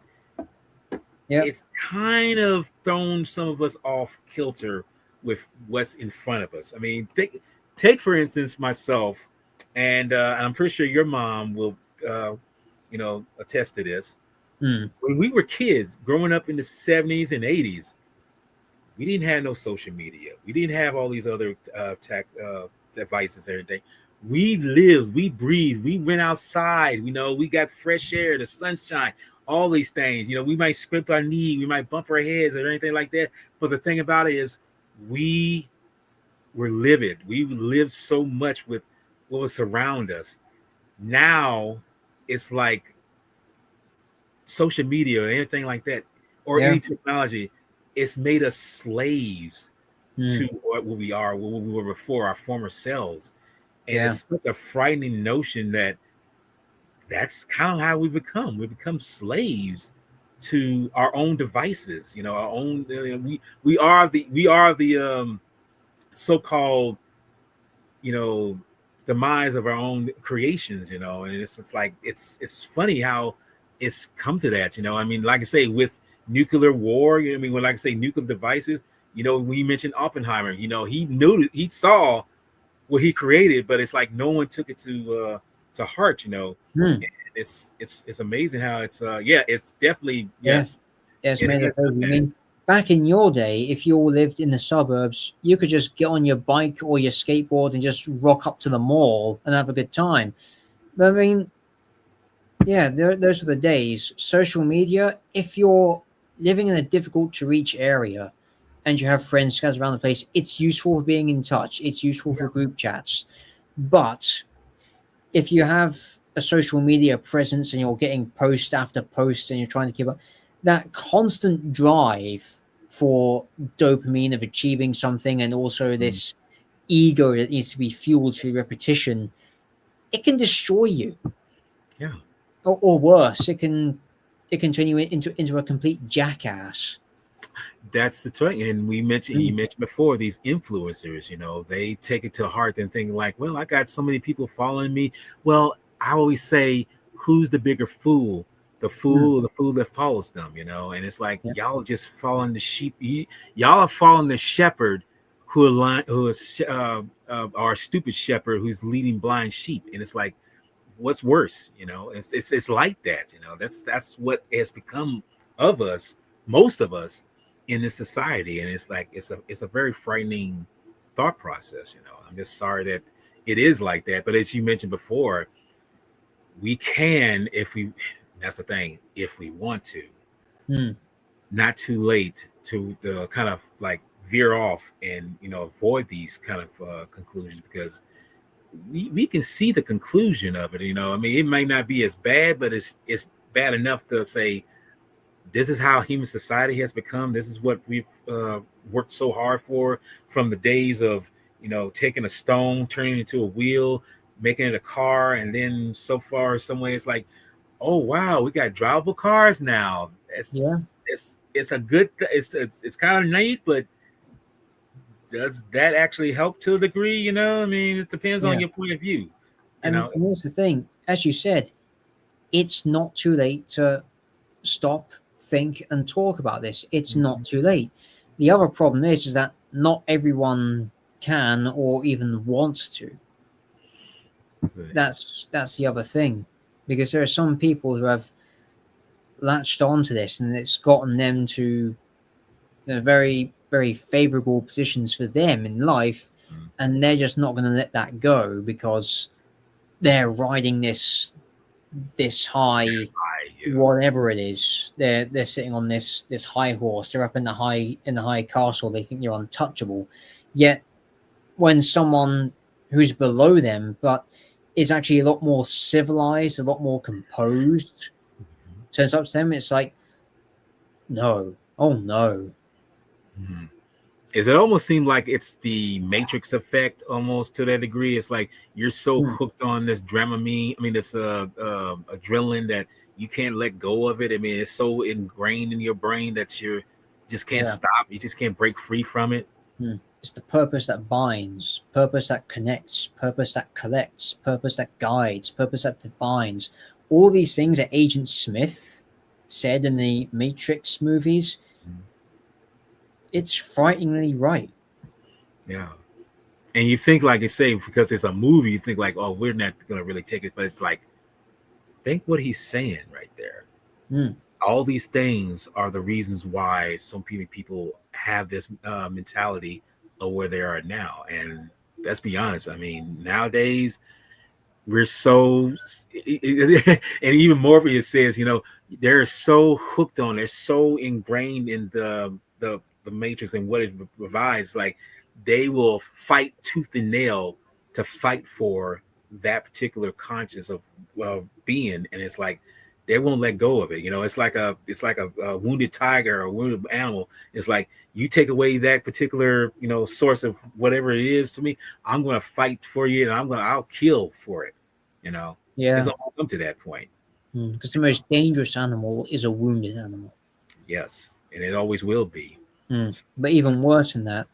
Yep.
it's kind of thrown some of us off kilter with what's in front of us. I mean, take for instance myself, and I'm pretty sure your mom will, attest to this.
Mm.
When we were kids, growing up in the '70s and '80s, we didn't have no social media. We didn't have all these other tech devices and everything. We lived, we breathed, we went outside. We got fresh air, the sunshine, all these things. We might scrape our knee, we might bump our heads or anything like that. But the thing about it is, we were livid. We lived so much with what was around us. Now, it's like social media or anything like that, or
Yeah.
any technology, it's made us slaves to
Mm.
what we are, what we were before, our former selves. And
Yeah.
it's such a frightening notion that that's kind of how we become. We become slaves to our own devices. You know, our own. We are the so-called, you know, demise of our own creations. You know, and it's like it's funny how it's come to that. You know, I mean, like I say, with nuclear war. You know, I mean, when like I say nuclear devices. You know, when you mentioned Oppenheimer, you know, he knew, he saw what he created, but it's like no one took it to heart. You know,
Mm.
it's amazing how it's yeah, it's definitely,
Yeah.
yes,
Yeah, it's
it
made it
has done
crazy. I
that.
mean, back in your day, if you all lived in the suburbs, you could just get on your bike or your skateboard and just rock up to the mall and have a good time. But I mean, yeah, those were the days. Social media, if you're living in a difficult to reach area and you have friends scattered around the place, it's useful for being in touch, it's useful for
Yeah.
group chats. But if you have a social media presence and you're getting post after post and you're trying to keep up, that constant drive for dopamine of achieving something and also
Mm,
this ego that needs to be fueled through repetition, it can destroy you.
yeah,
Or worse, it can turn you into a complete jackass.
that's the thing. And you
Mm.
mentioned before, these influencers, you know, they take it to heart and think like, well, I got so many people following me. Well, I always say, who's the bigger fool, the
Mm.
fool or the fool that follows them? You know, and it's like
Yeah.
y'all just following the sheep. Y'all are following the shepherd who is our stupid shepherd who's leading blind sheep. And it's like, what's worse? You know, it's like that. You know, that's what has become of us, most of us, in this society. And it's like it's a very frightening thought process. You know, I'm just sorry that it is like that. But as you mentioned before, we can, if we, that's the thing, if we want to,
Mm.
not too late to the kind of like veer off and, you know, avoid these kind of conclusions, because we can see the conclusion of it. You know, I mean, it might not be as bad, but it's bad enough to say this is how human society has become. This is what we've worked so hard for, from the days of, you know, taking a stone, turning it into a wheel, making it a car, and then so far, some way, it's like, oh wow, we got drivable cars now.
Yeah.
It's a good. It's kind of neat, but does that actually help to a degree? You know, I mean, it depends on
Yeah.
your point of view. You
And
know,
here's the thing, as you said, it's not too late to stop, think, and talk about this. It's not
Mhm.
too late. The other problem is that not everyone can or even wants to. That's the other thing, because there are some people who have latched onto this, and it's gotten them to very very favorable positions for them in life,
Mhm.
and they're just not going to let that go because they're riding this high,
Yeah.
whatever it is. They're sitting on this high horse, they're up in the high castle, they think they're untouchable. Yet when someone who's below them but is actually a lot more civilized, a lot more composed,
Mhm.
turns up to them, it's like, no, oh no.
Mhm. Is it almost seem like it's the Matrix effect almost to that degree? It's like you're so
Hmm.
hooked on this Dramamine, I mean this adrenaline, that you can't let go of it. I mean, it's so ingrained in your brain that you just can't
Yeah.
stop. You just can't break free from it.
Hmm. It's the purpose that binds, purpose that connects, purpose that collects, purpose that guides, purpose that defines. All these things that Agent Smith said in the Matrix movies, it's frighteningly right.
Yeah. And you think, like I say, because it's a movie, you think like, oh, we're not gonna really take it, but it's like, think what he's saying right there.
Hmm.
All these things are the reasons why so many people have this mentality of where they are now. And let's be honest, I mean, nowadays we're so, and even Morpheus says, you know, they're so hooked on, they're so ingrained in the matrix and what it provides. Like they will fight tooth and nail to fight for that particular conscious of being. And it's like, they won't let go of it. You know, it's like a wounded tiger or a wounded animal. It's like you take away that particular, source of whatever it is to me, I'm going to fight for you, and I'll kill for it. You know, it's
Yeah,
almost come to that point.
because the most dangerous animal is a wounded animal.
Yes, and it always will be.
But even worse than that,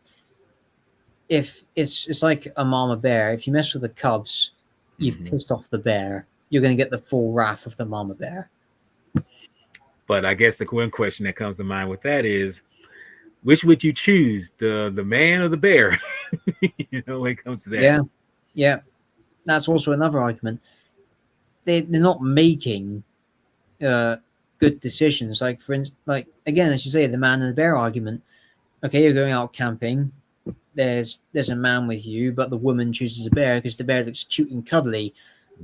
if it's like a mama bear. If you mess with the cubs, you've
Hmm.
pissed off the bear. You're going to get the full wrath of the mama bear.
But I guess the one question that comes to mind with that is, which would you choose, the man or the bear? When it comes to that.
Yeah, yeah. That's also another argument. They're not making uh, good decisions. Like like again, as you say, the man and the bear argument. Okay, you're going out camping. There's a man with you, but the woman chooses a bear because the bear looks cute and cuddly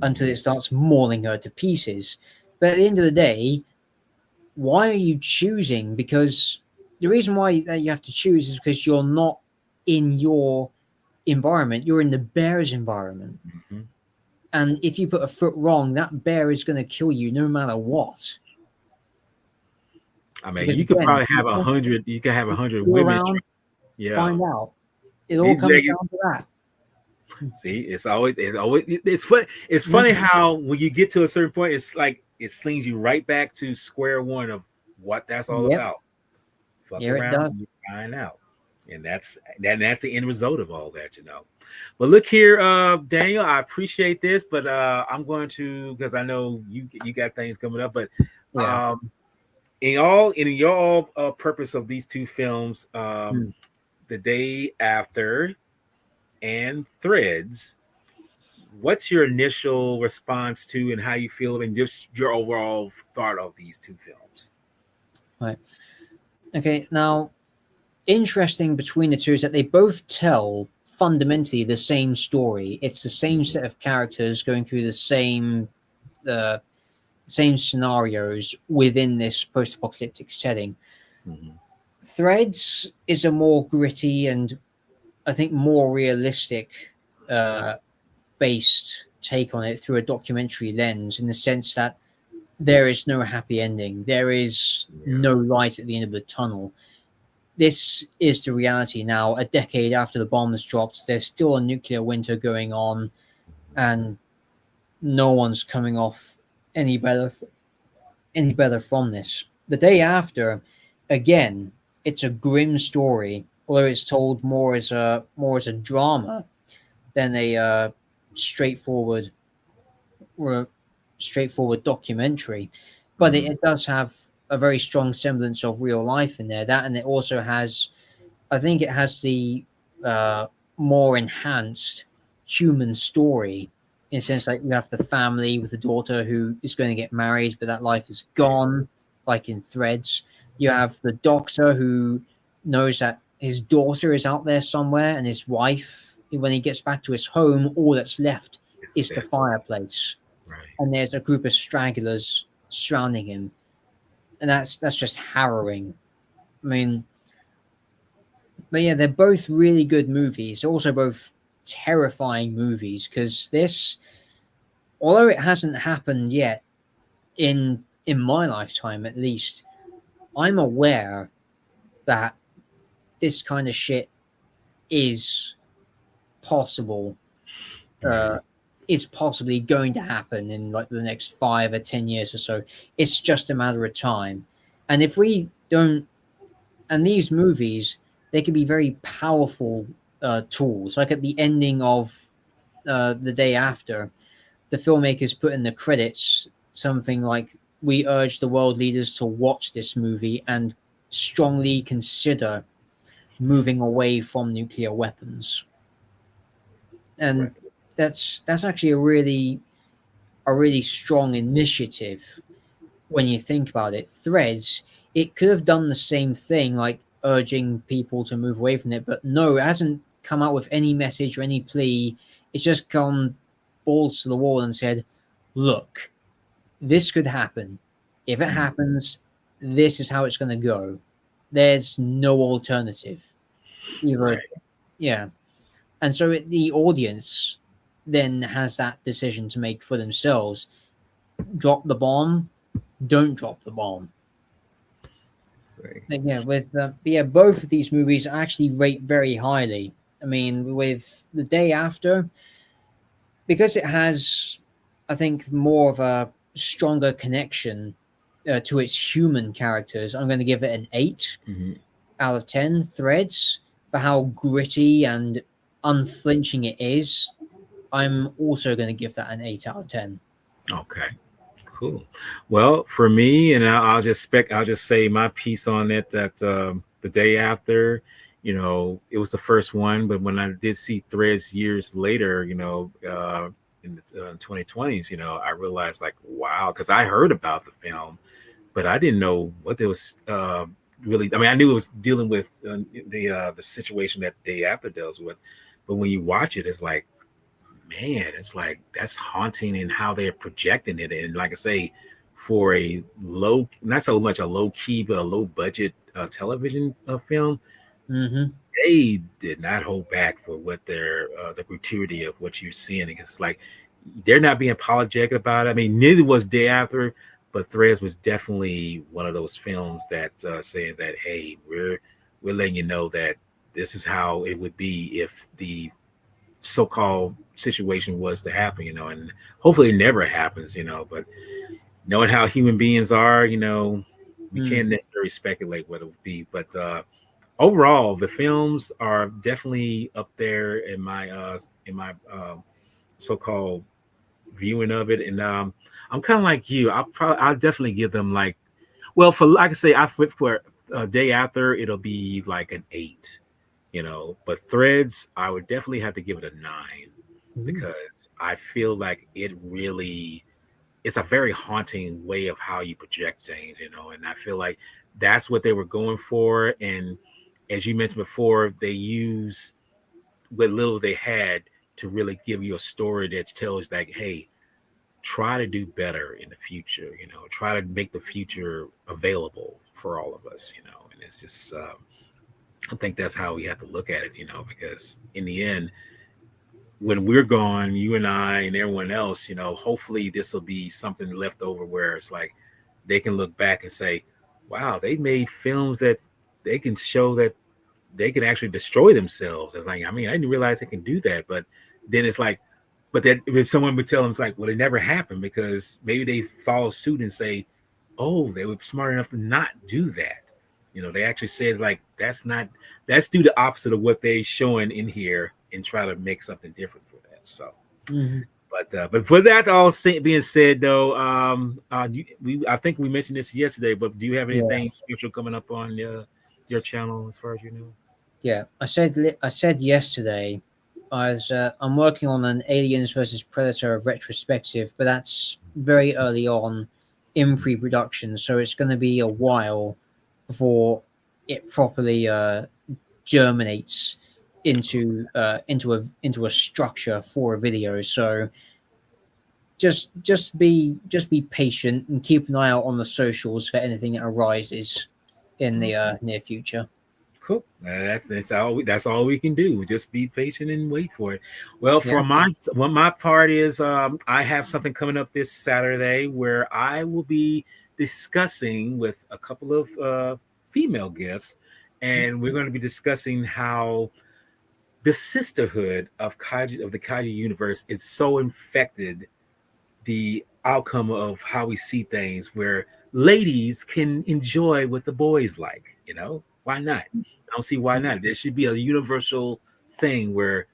until it starts mauling her to pieces. But at the end of the day, why are you choosing? Because the reason why that you have to choose is because you're not in your environment. You're in the bear's environment.
Mm-hmm.
And if you put a foot wrong, that bear is going to kill you no matter what.
I mean,
Because
you could
again,
probably have 100. You could have 100
feel
women.
around,
Yeah.
find out. It all
These
comes
leggings.
down to that.
See, it's funny. It's
Yeah,
funny how when you get to a certain point, it's like it slings you right back to square one of what that's all
yep,
about. Fuck
here it
around
does.
and you find out. And that's the end result of all that. But look here, Daniel, I appreciate this, but I'm going to, because I know you got things coming up, but
Yeah.
um in your purpose of these two films,
Mm.
The Day After and Threads, what's your initial response to and how you feel and just your overall thought of these two films?
Right. Okay. Now, interesting between the two is that they both tell fundamentally the same story. It's the same set of characters going through the uh, same scenarios within this post-apocalyptic setting.
Mm-hmm.
Threads is a more gritty and I think more realistic uh, based take on it through a documentary lens, in the sense that there is no happy ending. There is
Yeah.
no light at the end of the tunnel. This is the reality now. A decade after the bombs dropped, there's still a nuclear winter going on, and no one's coming off any better from this. The Day After, again, it's a grim story, although it's told more as a drama than a straightforward or straightforward documentary. But
Mm-hmm.
it does have a very strong semblance of real life in there. That, and it also has, I think, it has the uh, more enhanced human story, in the sense that you have the family with the daughter who is going to get married, but that life is gone, like in Threads. You have the doctor who knows that his daughter is out there somewhere, and his wife, when he gets back to his home, all that's left
It's the
is the
best.
fireplace,
Right.
and there's a group of stragglers surrounding him, and that's just harrowing. I mean, but yeah, they're both really good movies. They're also both terrifying movies, because this, although it hasn't happened yet in my lifetime at least, I'm aware that this kind of shit is possible. Uh,
Right.
is possibly going to happen in like the next 5 or 10 years or so. It's just a matter of time. And if we don't, and these movies, they can be very powerful tools. Like at the ending of The Day After, the filmmakers put in the credits something like, "We urge the world leaders to watch this movie and strongly consider moving away from nuclear weapons." And
Right.
that's actually a really strong initiative when you think about it. Threads, it could have done the same thing, like urging people to move away from it, but no, it hasn't come out with any message or any plea. It's just gone balls to the wall and said, "Look, this could happen. If it
Mm.
happens, this is how it's going to go. There's no alternative." Either,
Right.
yeah. And so the audience then has that decision to make for themselves. Drop the bomb, don't drop the bomb.
Sorry.
But yeah, both of these movies I actually rate very highly. I mean, with The Day After, because it has, I think, more of a stronger connection to its human characters. I'm going to give it an 8 out of 10 threads for how gritty and unflinching it is. I'm also going to give that an 8 out of 10.
Okay. Cool. Well, for me, and I'll just say my piece on it that the day after, it was the first one, but when I did see Threads years later, in the 2020s, I realized like, wow, because I heard about the film, but I didn't know what there was really. I mean, I knew it was dealing with the situation that Day After deals with, but when you watch it, it's like, man, it's like that's haunting in how they're projecting it. And like I say, for a low, not so much a low key, but a low budget television film,
Mm-hmm.
they did not hold back for what their the gratuity of what you're seeing. It's like they're not being apologetic about it. I mean, neither was Day After, but Threads was definitely one of those films that saying that, hey, we're letting you know that this is how it would be if the so-called situation was to happen, and hopefully it never happens, but knowing how human beings are, we
Mm.
can't necessarily speculate what it would be. But overall, the films are definitely up there in my so-called viewing of it. And I'm kind of like you. I'll definitely give them like, well, for like I say, for a day after, it'll be like an 8, but Threads, I would definitely have to give it a 9
Ooh.
because I feel like it really it's a very haunting way of how you project things, and I feel like that's what they were going for. And as you mentioned before, they use what little they had to really give you a story that tells like, hey, try to do better in the future, try to make the future available for all of us, and it's just I think that's how we have to look at it, because in the end, when we're gone, you and I and everyone else, hopefully this will be something left over where it's like they can look back and say, wow, they made films that they can show that they can actually destroy themselves. It's like, I mean, I didn't realize they can do that. But then it's like, but then if someone would tell them, it's like, well, it never happened because maybe they follow suit and say, oh, they were smart enough to not do that. They actually said like that's do the opposite of what they showing in here and try to make something different for that. So,
Mm-hmm.
but for that all being said, though, I think we mentioned this yesterday. But do you have
Yeah.
anything special coming up on your channel as far as you know?
Yeah, I said yesterday, I'm working on an Aliens versus Predator retrospective, but that's very early on in pre-production, so it's going to be a while before it properly germinates into a structure for a video. So just be patient and keep an eye out on the socials for anything that arises in the near future.
Cool. That's all we can do. Just be patient and wait for it. Well,
Yeah.
for my part is I have something coming up this Saturday where I will be discussing with a couple of female guests, and we're going to be discussing how the sisterhood of the kaiju universe is so infected the outcome of how we see things where ladies can enjoy what the boys like, why not? I don't see why not. There should be a universal thing where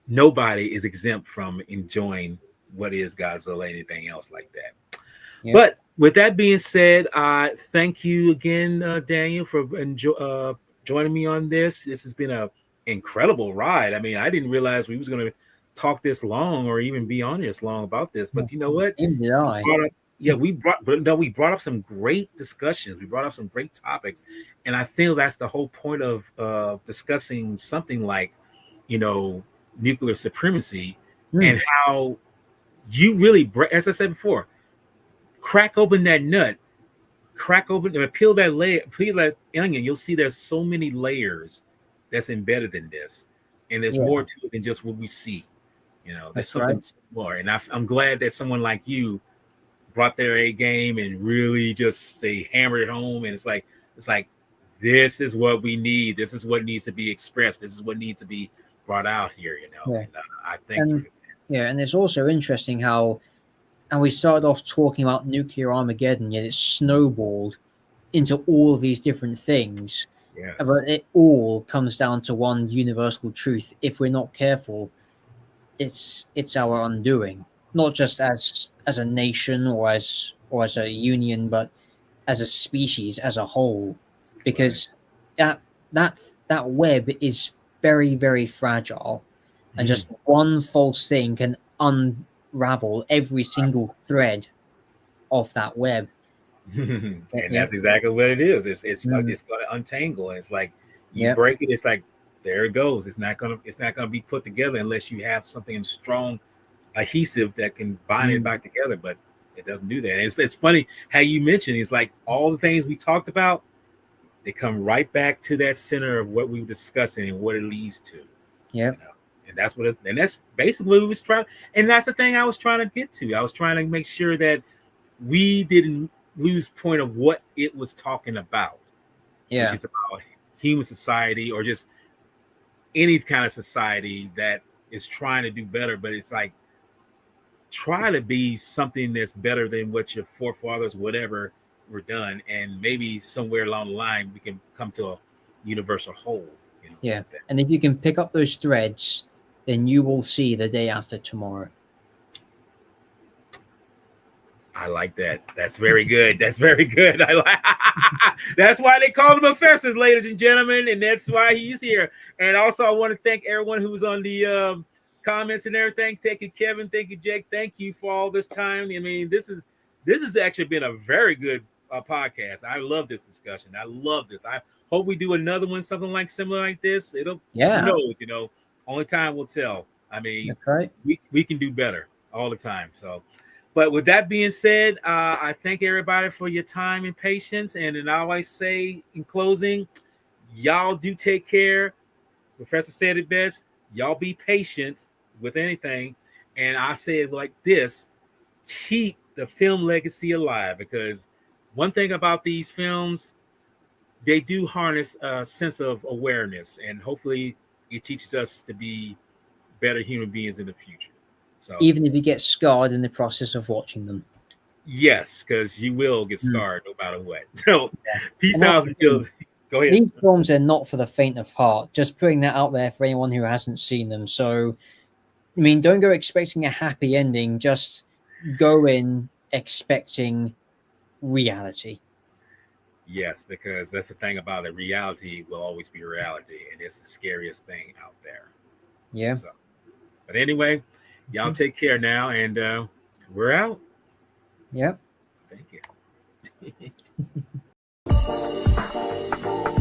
nobody is exempt from enjoying what is Godzilla, anything else like that.
Yep.
But with that being said, thank you again, Daniel, for joining me on this. This has been a incredible ride. I mean, I didn't realize we was going to talk this long or even be on this long about this. But you know what?
Neither did
We
I.
brought up, yeah, we brought up some great discussions. We brought up some great topics, and I feel that's the whole point of discussing something like, you know, nuclear supremacy
Hmm.
and how you really, as I said before, crack open that nut, crack open and peel that layer, peel that onion. You'll see there's so many layers that's embedded in this, and there's
Yeah,
more to it than just what we see. There's
that's right.
something more, and I'm glad that someone like you brought their A game and really just they hammered it home. And it's like this is what we need. This is what needs to be expressed. This is what needs to be brought out here.
Yeah.
And I thank you for that.
Yeah, and it's also interesting how, and we started off talking about nuclear Armageddon, yet it snowballed into all of these different things.
Yes.
But it all comes down to one universal truth. If we're not careful, it's our undoing. Not just as a nation or as a union, but as a species as a whole. Because that web is very, very fragile. And just one false thing can unravel every single thread of that web.
And that's exactly what it is. It's going to untangle. It's like you break it. It's like there it goes. It's not going to be put together unless you have something strong, adhesive that can bind it back together. But it doesn't do that. And it's funny how you mentioned. It's like all the things we talked about, they come right back to that center of what we were discussing and what it leads to.
Yeah.
And that's that's basically what we was trying. And that's the thing I was trying to get to. I was trying to make sure that we didn't lose point of what it was talking about.
Yeah.
Which is about human society or just any kind of society that is trying to do better. But it's like, try to be something that's better than what your forefathers, whatever, were done. And maybe somewhere along the line, we can come to a universal whole.
Yeah. Like and if you can pick up those threads, then you will see the day after tomorrow.
I like that. That's very good. That's very good. I like. That's why they call him professors, ladies and gentlemen, and that's why he's here. And also, I want to thank everyone who was on the comments and everything. Thank you, Kevin. Thank you, Jake. Thank you for all this time. I mean, this has actually been a very good podcast. I love this discussion. I love this. I hope we do another one, something like similar like this. Who knows? Only time will tell. I mean,
that's right.
We can do better all the time. So. But with that being said, I thank everybody for your time and patience. And then I always say in closing, y'all do take care. Professor said it best. Y'all be patient with anything. And I say it like this, keep the film legacy alive. Because one thing about these films, they do harness a sense of awareness. And hopefully it teaches us to be better human beings in the future. So,
even if you get scarred in the process of watching them.
Yes, because you will get scarred no matter what. So, peace out until. Go ahead.
These films are not for the faint of heart. Just putting that out there for anyone who hasn't seen them. So, I mean, don't go expecting a happy ending. Just go in expecting reality.
Yes, because that's the thing about it. Reality will always be reality, and it's the scariest thing out there.
Yeah.
So, but anyway. Y'all take care now, and we're out.
Yep.
Thank you.